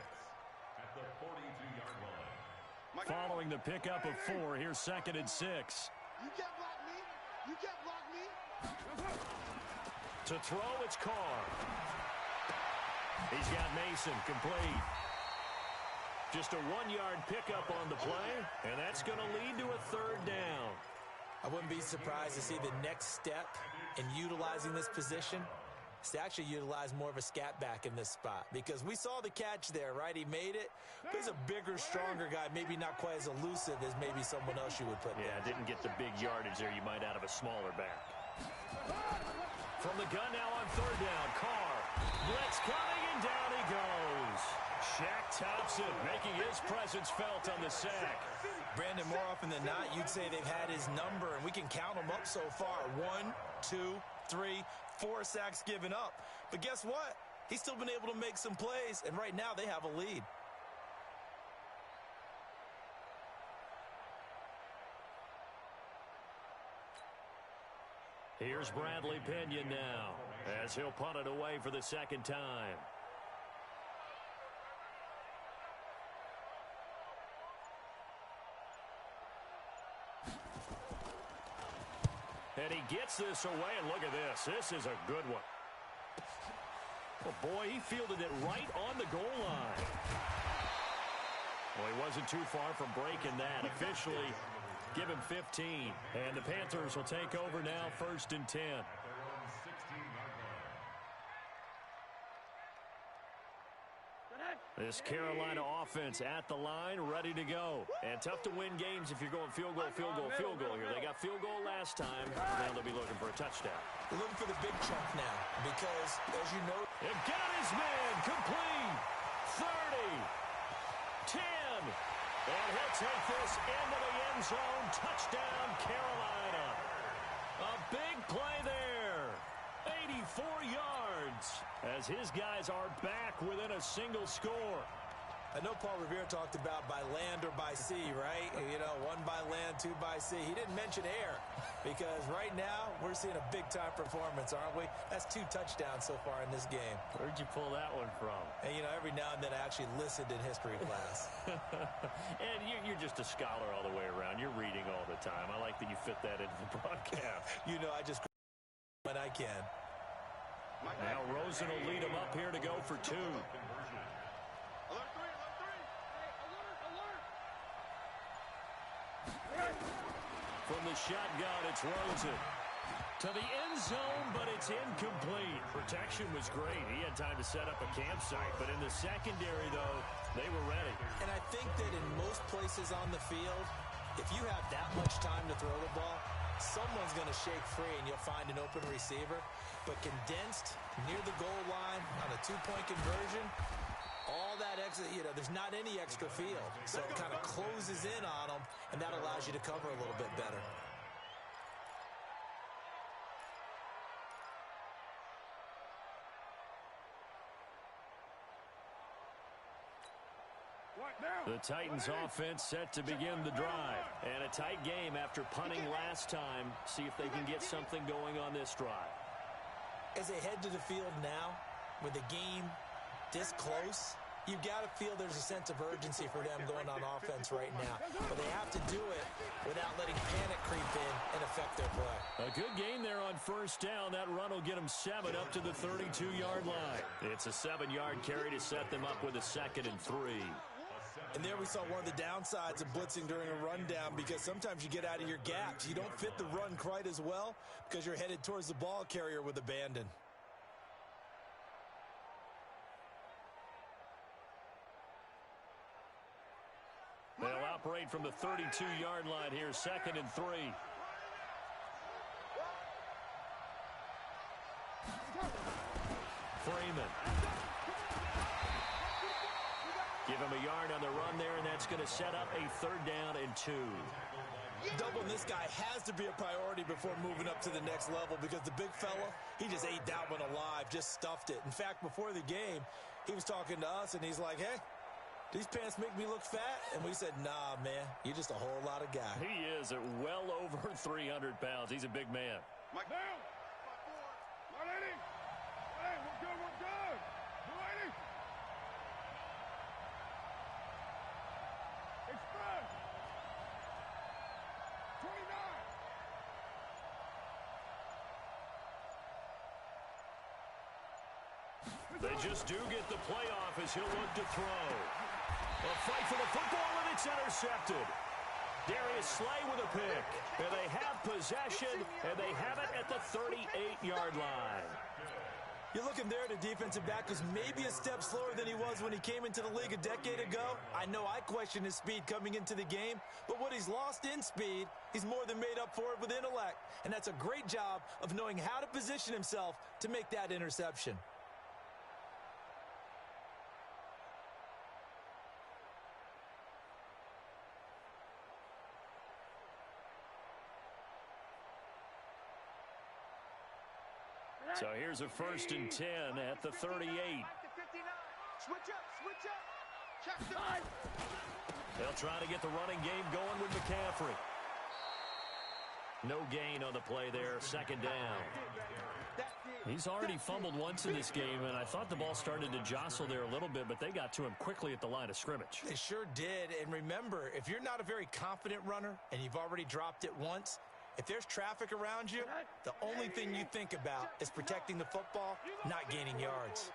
Following the pickup of 4, here's 2nd and 6. You can't block me. You can't block me. To throw, it's Carr. He's got Mason complete. Just a 1-yard pickup on the play, and that's going to lead to a 3rd down. I wouldn't be surprised to see the next step in utilizing this position is to actually utilize more of a scat back in this spot, because we saw the catch there, right? He made it. But he's a bigger, stronger guy, maybe not quite as elusive as maybe someone else you would put there. Yeah, didn't get the big yardage there you might out of a smaller back. From the gun now on 3rd down, Carr. Blitz coming, and down he goes. Shaq Thompson making his presence felt on the sack. Brandon, more often than not, you'd say they've had his number, and we can count them up so far. 1, 2, 3, 4 sacks given up. But guess what? He's still been able to make some plays, and right now they have a lead. Here's Bradley Pinion now, as he'll punt it away for the 2nd time. And he gets this away, and look at this. This is a good one. Oh, boy, he fielded it right on the goal line. Well, he wasn't too far from breaking that. Officially, give him 15. And the Panthers will take over now, 1st and 10. This Carolina offense at the line, ready to go. And tough to win games if you're going field goal, field goal, field goal here. They got field goal last time. Now they'll be looking for a touchdown. They're looking for the big chunk now because, as you know, it got his man complete. 30, 10. And he'll take this into the end zone. Touchdown, Carolina. A big play there. 84 yards as his guys are back within a single score. I know Paul Revere talked about by land or by sea, right? You know, 1 by land, 2 by sea. He didn't mention air because right now we're seeing a big-time performance, aren't we? That's 2 touchdowns so far in this game. Where'd you pull that one from? And, you know, every now and then I actually listened in history class. And you're just a scholar all the way around. You're reading all the time. I like that you fit that into the broadcast. You know, I just when I can. Now Rosen will lead him up here to go for 2. From the shotgun, it's Rosen. To the end zone, but it's incomplete. Protection was great. He had time to set up a campsite, but in the secondary, though, they were ready. And I think that in most places on the field, if you have that much time to throw the ball, someone's going to shake free and you'll find an open receiver. But condensed near the goal line on a 2-point conversion, all that extra, you know, there's not any extra field. So it kind of closes in on them, and that allows you to cover a little bit better. The Titans offense set to begin the drive. And a tight game after punting last time. See if they can get something going on this drive. As they head to the field now, with the game this close, you've got to feel there's a sense of urgency for them going on offense right now. But they have to do it without letting panic creep in and affect their play. A good game there on 1st down. That run will get them 7 up to the 32-yard line. It's a 7-yard carry to set them up with a 2nd and 3. And there we saw one of the downsides of blitzing during a rundown, because sometimes you get out of your gaps. You don't fit the run quite as well because you're headed towards the ball carrier with abandon. They'll operate from the 32-yard line here, 2nd and 3. Freeman. Give him a yard on the run there, and that's going to set up a 3rd down and 2. Doubling this guy has to be a priority before moving up to the next level, because the big fella, he just ate that one alive, just stuffed it. In fact, before the game, he was talking to us, and he's like, hey, These pants make me look fat. And we said, nah, man, you're just a whole lot of guy. He is at well over 300 pounds. He's a big man. Mike, now. My lady. Hey, we're good, we're good. My lady. Express. 29. They just do get the playoff as he'll look to throw. A fight for the football, and it's intercepted. Darius Slay with a pick. And they have possession, and they have it at the 38-yard line. You're looking there at a defensive back who's maybe a step slower than he was when he came into the league a decade ago. I know I questioned his speed coming into the game, but what he's lost in speed, he's more than made up for it with intellect. And that's a great job of knowing how to position himself to make that interception. So here's a 1st and 10 at the 38. Switch up. Check side. They'll try to get the running game going with McCaffrey. No gain on the play there, 2nd down. He's already fumbled once in this game, and I thought the ball started to jostle there a little bit, but they got to him quickly at the line of scrimmage. They sure did. And remember, if you're not a very confident runner and you've already dropped it once, if there's traffic around you, the only thing you think about is protecting the football, not gaining yards.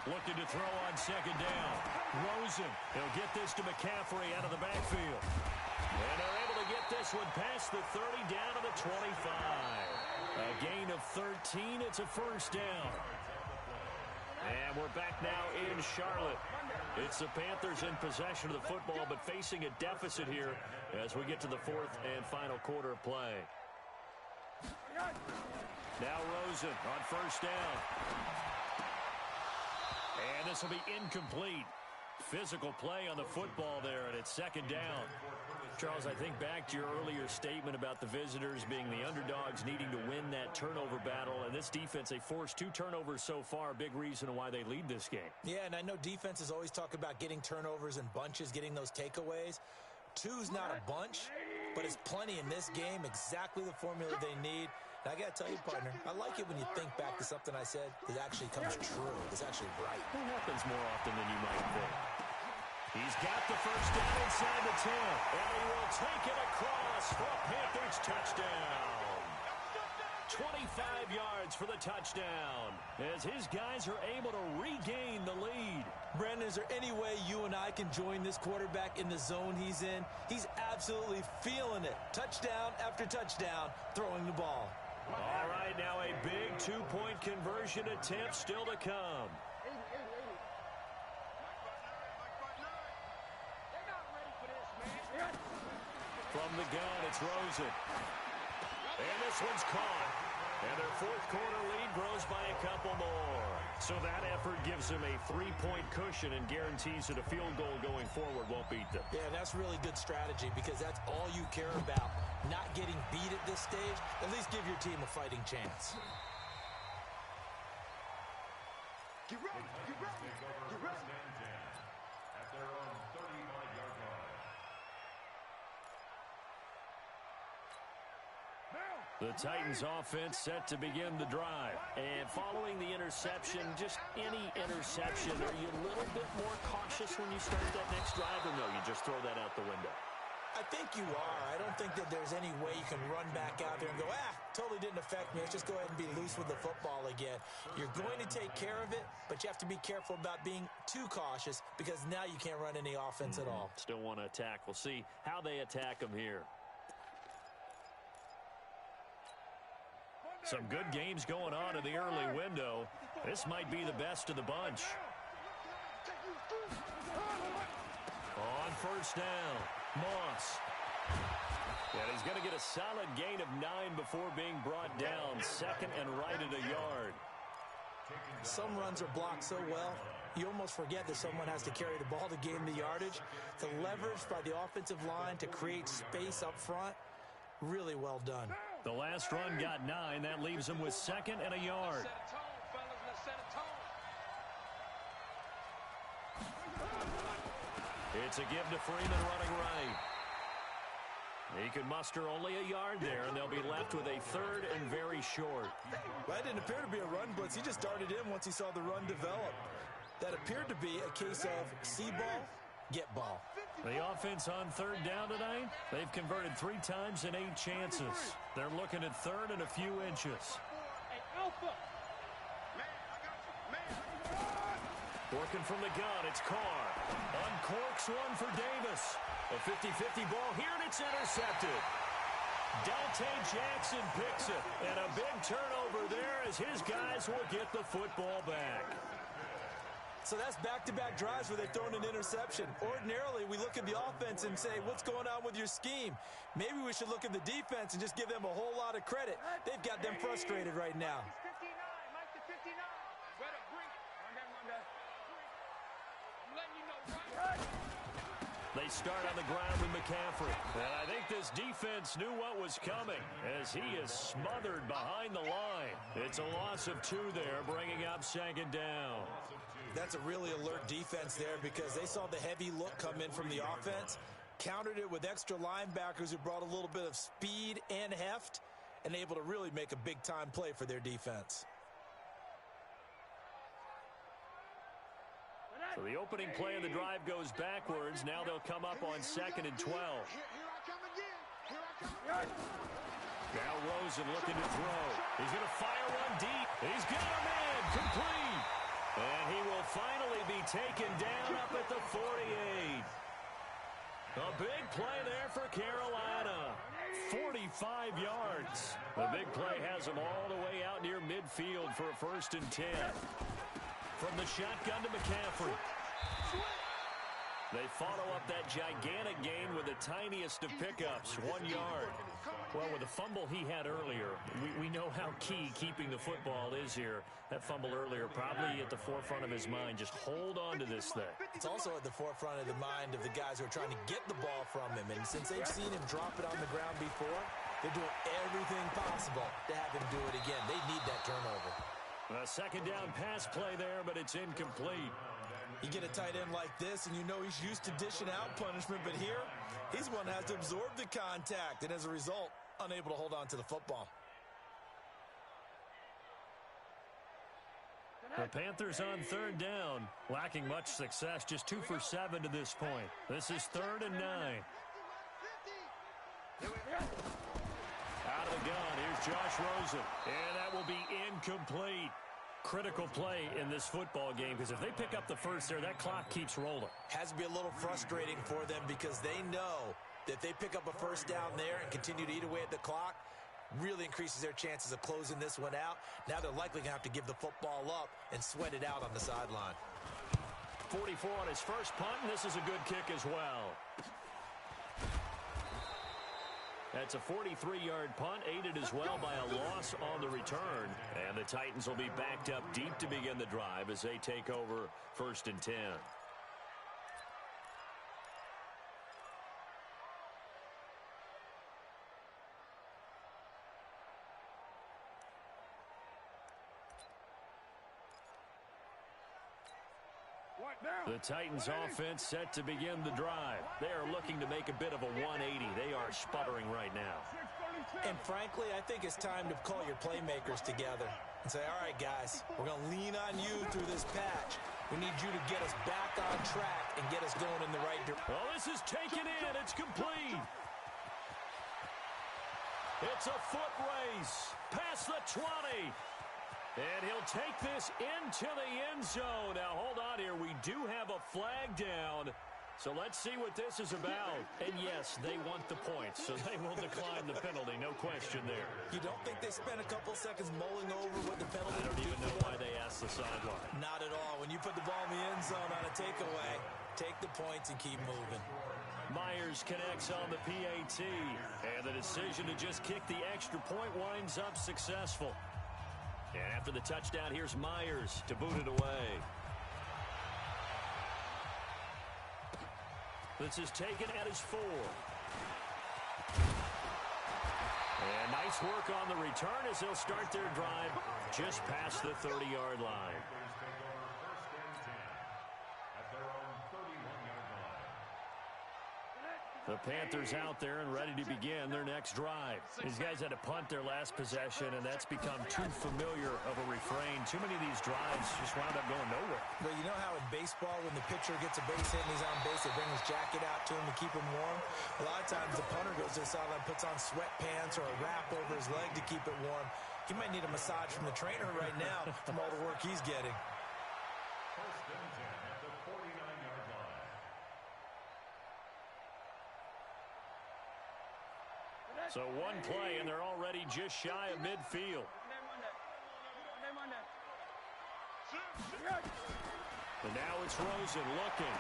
Looking to throw on 2nd down. Rosen, he'll get this to McCaffrey out of the backfield. And they're able to get this one past the 30 down to the 25. A gain of 13. It's a 1st down. And we're back now in Charlotte. It's the Panthers in possession of the football, but facing a deficit here as we get to the 4th and final quarter of play. Now Rosen on 1st down. And this will be incomplete. Physical play on the football there, and it's 2nd down. Charles, I think back to your earlier statement about the visitors being the underdogs needing to win that turnover battle, and this defense, they forced 2 turnovers so far, a big reason why they lead this game. Yeah, and I know defenses always talk about getting turnovers in bunches, getting those takeaways. 2's not a bunch, but it's plenty in this game, exactly the formula they need. And I got to tell you, partner, I like it when you think back to something I said that actually comes true. It's actually right. It happens more often than you might think. He's got the 1st down inside the 10, and he will take it across for a Panthers touchdown. 25 yards for the touchdown as his guys are able to regain the lead. Brandon, is there any way you and I can join this quarterback in the zone he's in? He's absolutely feeling it. Touchdown after touchdown, throwing the ball. All right, now a big 2-point conversion attempt still to come. From the gun, it's Rosen. And this one's caught. And their 4th quarter lead grows by a couple more. So that effort gives them a 3-point cushion and guarantees that a field goal going forward won't beat them. Yeah, that's really good strategy because that's all you care about. Not getting beat at this stage. At least give your team a fighting chance. Get ready, get ready, get ready. At their own 35-yard line. The Titans offense set to begin the drive. And following the interception, just any interception, are you a little bit more cautious when you start that next drive, or no, you just throw that out the window? I think you are. I don't think that there's any way you can run back out there and go, totally didn't affect me. Let's just go ahead and be loose with the football again. You're going to take care of it, but you have to be careful about being too cautious because now you can't run any offense at all. Still want to attack. We'll see how they attack them here. Some good games going on in the early window. This might be the best of the bunch. On 1st down, Moss. And he's going to get a solid gain of 9 before being brought down. 2nd and right at a yard. Some runs are blocked so well, you almost forget that someone has to carry the ball to gain the yardage. The leverage by the offensive line to create space up front, really well done. The last run got 9. That leaves him with 2nd and a yard. It's a give to Freeman running right. He can muster only a yard there, and they'll be left with a third and very short. Well, that didn't appear to be a run blitz. He just darted in once he saw the run develop. That appeared to be a case of see ball, get ball. The offense on third down tonight, they've converted 3 times in 8 chances. They're looking at third and a few inches. Hey, Alpha. Working from the gun, it's Carr. Uncorks one for Davis. A 50-50 ball here, and it's intercepted. Dante Jackson picks it, and a big turnover there as his guys will get the football back. So that's back-to-back drives where they've thrown an interception. Ordinarily, we look at the offense and say, what's going on with your scheme? Maybe we should look at the defense and just give them a whole lot of credit. They've got them frustrated right now. They start on the ground with McCaffrey. And I think this defense knew what was coming as he is smothered behind the line. It's a loss of 2 there, bringing up second down. That's a really alert defense there because they saw the heavy look come in from the offense, countered it with extra linebackers who brought a little bit of speed and heft, and able to really make a big-time play for their defense. So the opening play of the drive goes backwards. Now they'll come up on 2nd and 12. Now Rosen looking to throw. He's going to fire one deep. He's got a man complete. And he will finally be taken down up at the 48. A big play there for Carolina. 45 yards. The big play has them all the way out near midfield for a 1st and 10. From the shotgun to McCaffrey. They follow up that gigantic gain with the tiniest of pickups, 1 yard. Well, with the fumble he had earlier, we know how key keeping the football is here. That fumble earlier probably at the forefront of his mind. Just hold on to this thing. It's also at the forefront of the mind of the guys who are trying to get the ball from him. And since they've seen him drop it on the ground before, they're doing everything possible to have him do it again. They need that turnover. A second down pass play there, but it's incomplete. You get a tight end like this, and you know he's used to dishing out punishment, but here, he's one that has to absorb the contact, and as a result, unable to hold on to the football. The Panthers on third down, lacking much success, just 2 for 7 to this point. This is 3rd and 9. Out of the gun, here's Josh Rosen, and that will be incomplete. Critical play in this football game because if they pick up the first there, that clock keeps rolling. Has to be a little frustrating for them because they know that if they pick up a first down there and continue to eat away at the clock, really increases their chances of closing this one out. Now they're likely going to have to give the football up and sweat it out on the sideline. 44 on his first punt, and this is a good kick as well. That's a 43-yard punt, aided as well by a loss on the return. And the Titans will be backed up deep to begin the drive as they take over 1st and 10. The Titans offense set to begin the drive. They are looking to make a bit of a 180. They are sputtering right now. And frankly, I think it's time to call your playmakers together and say, all right, guys, we're going to lean on you through this patch. We need you to get us back on track and get us going in the right direction. Oh, this is taken in. It's complete. It's a foot race past the 20. And he'll take this into the end zone. Now, hold on here. We do have a flag down. So let's see what this is about. And, yes, they want the points, so they will decline the penalty. No question there. You don't think they spent a couple seconds mulling over what the penalty I don't would even do know for why them? they asked the sideline. Not at all. When you put the ball in the end zone on a takeaway, take the points and keep moving. Myers connects on the PAT. And the decision to just kick the extra point winds up successful. And after the touchdown, here's Myers to boot it away. This is taken at his 4. And nice work on the return as they'll start their drive just past the 30-yard line. The Panthers out there and ready to begin their next drive. These guys had to punt their last possession, and that's become too familiar of a refrain. Too many of these drives just wound up going nowhere. But you know how in baseball, when the pitcher gets a base hit and he's on base, they bring his jacket out to him to keep him warm? A lot of times the punter goes to the sideline, puts on sweatpants or a wrap over his leg to keep it warm. He might need a massage from the trainer right now from all the work he's getting. So one play, and they're already just shy of midfield. And now it's Rosen looking.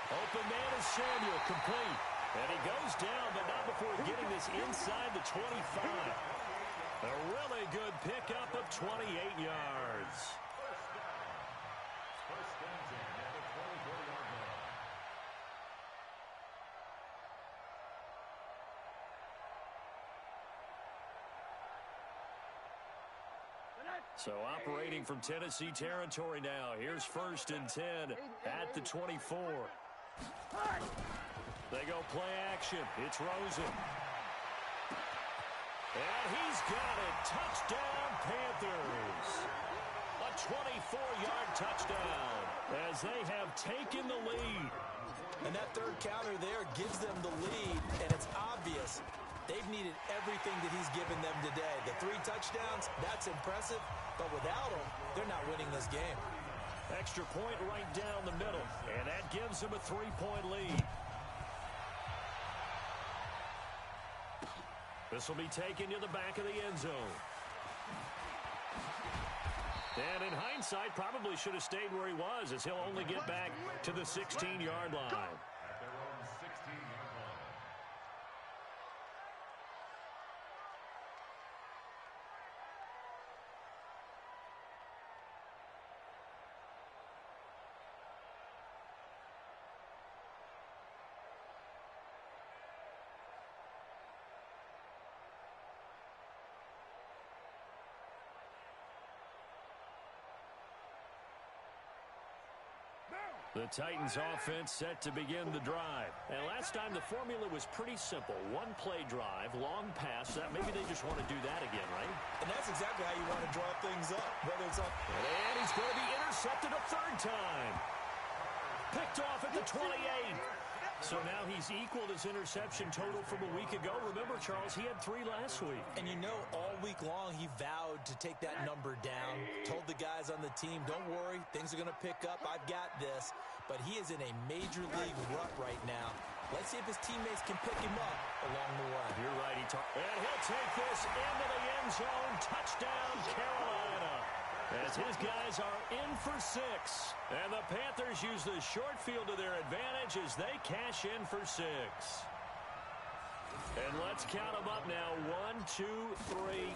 Open man is Samuel, complete. And he goes down, but not before getting this inside the 25. A really good pickup of 28 yards. So operating from Tennessee territory now. Here's 1st and 10 at the 24. They go play action. It's Rosen. And he's got it. Touchdown, Panthers. A 24-yard touchdown as they have taken the lead. And that third counter there gives them the lead, and it's obvious they've needed everything that he's given them today. The 3 touchdowns, that's impressive, but without him, they're not winning this game. Extra point right down the middle, and that gives them a 3-point lead. This will be taken to the back of the end zone. And in hindsight, probably should have stayed where he was, as he'll only get back to the 16-yard line. The Titans offense set to begin the drive. And last time the formula was pretty simple. One play drive, long pass. That maybe they just want to do that again, right? And that's exactly how you want to draw things up. Whether it's up. And he's going to be intercepted a 3rd time. Picked off at the 28. So now he's equaled his interception total from a week ago. Remember, Charles, he had 3 last week. And you know, all week long he vowed to take that number down. Told the guys on the team, don't worry, things are going to pick up. I've got this. But he is in a major league rut right now. Let's see if his teammates can pick him up along the way. You're right. And he'll take this into the end zone. Touchdown, Carolina. As his guys are in for 6. And the Panthers use the short field to their advantage as they cash in for 6. And let's count them up now. 1, 2, 3,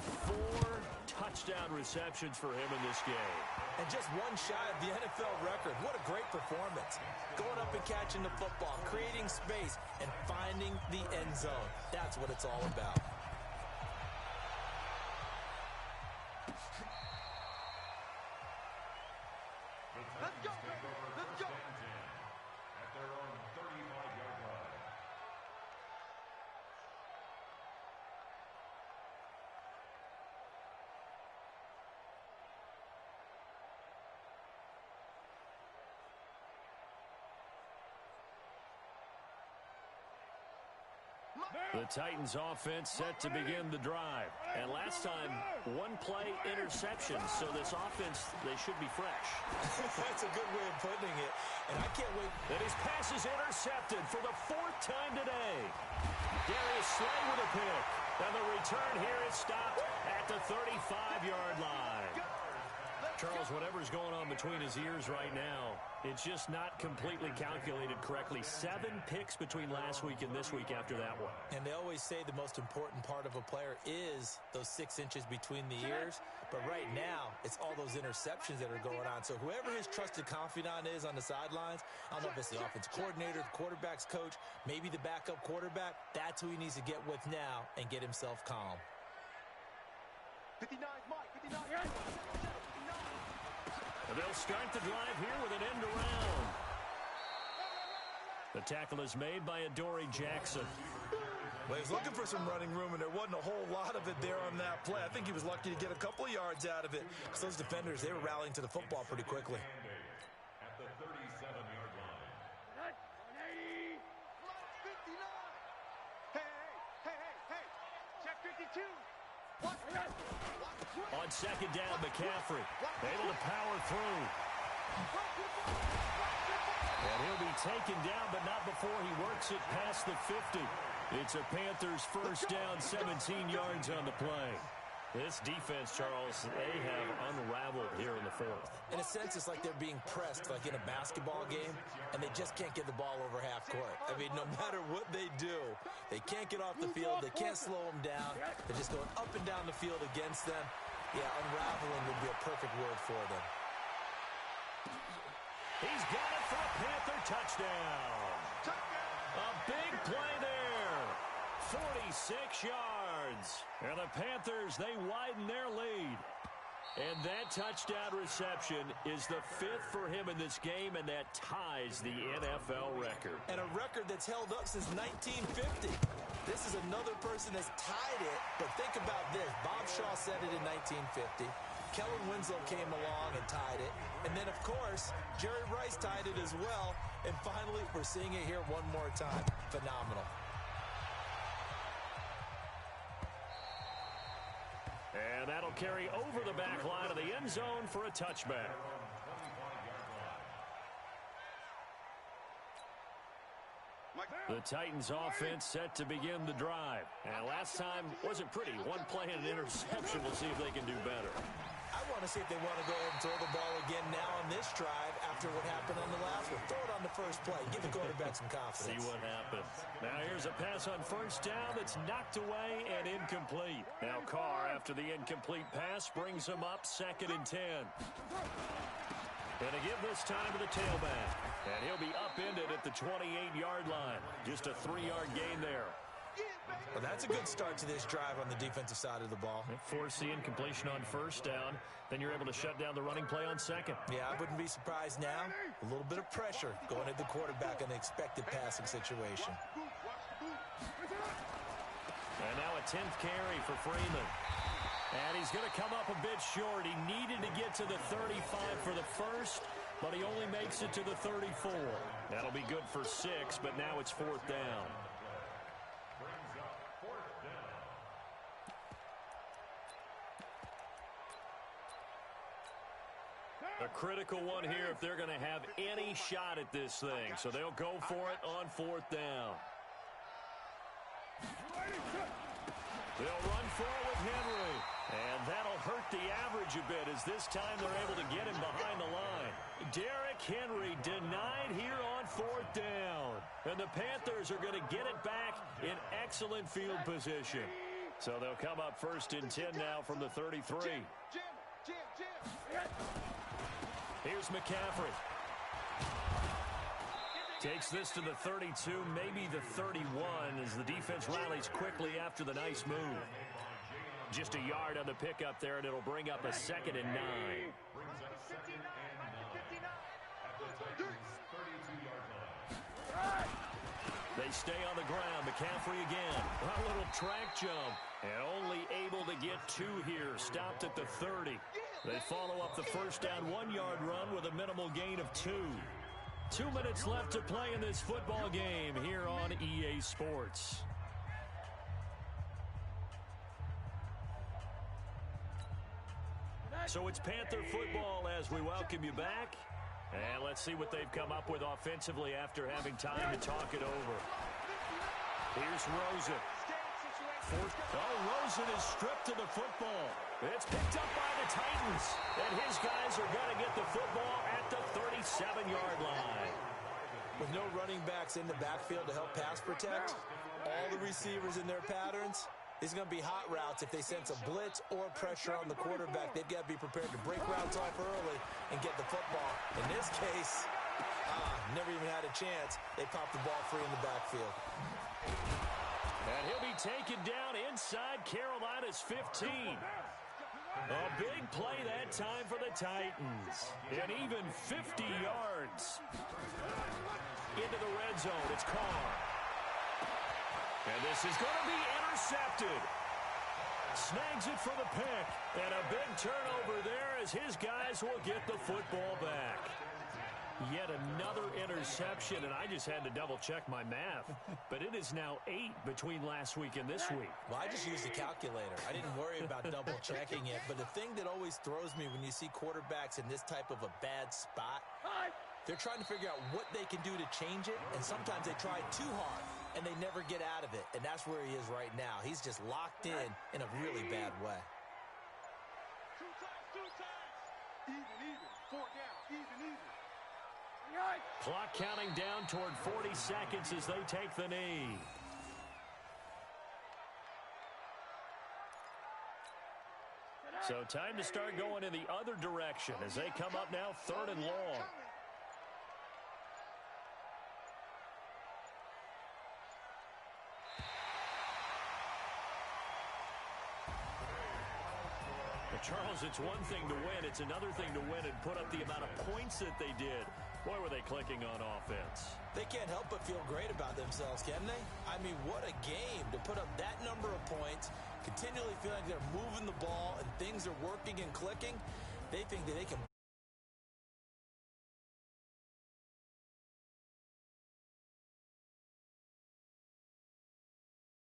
4 touchdown receptions for him in this game. And just one shy of the NFL record. What a great performance. Going up and catching the football, creating space, and finding the end zone. That's what it's all about. Let's go! Let's go! At their own 35-yard line. The Titans offense set to begin the drive. And last time, one play interception. So this offense, they should be fresh. That's a good way of putting it. And I can't wait. And his pass is intercepted for the 4th time today. Darius Slay with a pick. And the return here is stopped at the 35-yard line. Charles, whatever's going on between his ears right now, it's just not completely calculated correctly. 7 picks between last week and this week after that one. And they always say the most important part of a player is those 6 inches between the ears. But right now, it's all those interceptions that are going on. So whoever his trusted confidant is on the sidelines, I don't know if it's the offensive coordinator, the quarterback's coach, maybe the backup quarterback, that's who he needs to get with now and get himself calm. 59, Mike, 59. And they'll start the drive here with an end around. The tackle is made by Adoree Jackson. Well, he was looking for some running room, and there wasn't a whole lot of it there on that play. I think he was lucky to get a couple of yards out of it because those defenders, they were rallying to the football pretty quickly. At the 37-yard line. 180. 59. Hey. Check 52. On second down, McCaffrey able to power through. And he'll be taken down, but not before he works it past the 50. It's a Panthers first down, 17 yards on the play. This defense, Charles, they have unraveled here in the fourth. In a sense, it's like they're being pressed like in a basketball game, and they just can't get the ball over half court. I mean, no matter what they do, they can't get off the field. They can't slow them down. They're just going up and down the field against them. Yeah, unraveling would be a perfect word for them. He's got it for a Panther touchdown. A big play there. 46 yards. And the Panthers, they widen their lead. And that touchdown reception is the 5th for him in this game, and that ties the NFL record. And a record that's held up since 1950. This is another person that's tied it, but think about this. Bob Shaw said it in 1950. Kellen Winslow came along and tied it. And then, of course, Jerry Rice tied it as well. And finally, we're seeing it here one more time. Phenomenal. And that'll carry over the back line of the end zone for a touchback. The Titans offense set to begin the drive. And last time wasn't pretty. One play and an interception. We'll see if they can do better. I want to see if they want to go ahead and throw the ball again now on this drive after what happened on the last one. Throw it on the first play. Give the quarterback some confidence. See what happens. Now here's a pass on first down that's knocked away and incomplete. Now Carr, after the incomplete pass, brings him up 2nd and 10. Gonna give this time to the tailback. And he'll be upended at the 28-yard line. Just a 3-yard gain there. Well, that's a good start to this drive on the defensive side of the ball. Force the incompletion on first down. Then you're able to shut down the running play on second. Yeah, I wouldn't be surprised now. A little bit of pressure going at the quarterback in the expected passing situation. And now a 10th carry for Freeman. And he's going to come up a bit short. He needed to get to the 35 for the first, but he only makes it to the 34. That'll be good for 6, but now it's 4th down. A critical one here if they're going to have any shot at this thing. So they'll go for it on 4th down. They'll run for it with Henry. And that'll hurt the average a bit as this time they're able to get him behind the line. Derrick Henry denied here on 4th down. And the Panthers are going to get it back in excellent field position. So they'll come up 1st and 10 now from the 33. Here's McCaffrey. Takes this to the 32, maybe the 31, as the defense rallies quickly after the nice move. Just a yard on the pickup there, and it'll bring up a 2nd and 9. They stay on the ground. McCaffrey again. A little track jump. And only able to get 2 here. Stopped at the 30. They follow up the first down 1-yard run with a minimal gain of 2. 2 minutes left to play in this football game here on EA Sports. So it's Panther football as we welcome you back. And let's see what they've come up with offensively after having time to talk it over. Here's Rosen. Rosen is stripped to the football. It's picked up by the Titans. And his guys are going to get the football at the 37-yard line. With no running backs in the backfield to help pass protect, all the receivers in their patterns, it's going to be hot routes if they sense a blitz or pressure on the quarterback. They've got to be prepared to break routes off early and get the football. In this case, never even had a chance. They popped the ball free in the backfield. And he'll be taken down inside Carolina's 15. A big play that time for the Titans. And even 50 yards. Into the red zone. It's Carr. And this is going to be intercepted. Snags it for the pick. And a big turnover there as his guys will get the football back. Yet another interception, and I just had to double-check my math. But it is now 8 between last week and this week. Well, I just used a calculator. I didn't worry about double-checking it. But the thing that always throws me when you see quarterbacks in this type of a bad spot, they're trying to figure out what they can do to change it, and sometimes they try too hard, and they never get out of it. And that's where he is right now. He's just locked in a really bad way. Two times. Even. 4 down. Even. Clock counting down toward 40 seconds as they take the knee. So time to start going in the other direction as they come up now 3rd and long. Charles, it's one thing to win. It's another thing to win and put up the amount of points that they did. Boy, were they clicking on offense. They can't help but feel great about themselves, can they? I mean, what a game to put up that number of points, continually feeling like they're moving the ball and things are working and clicking. They think that they can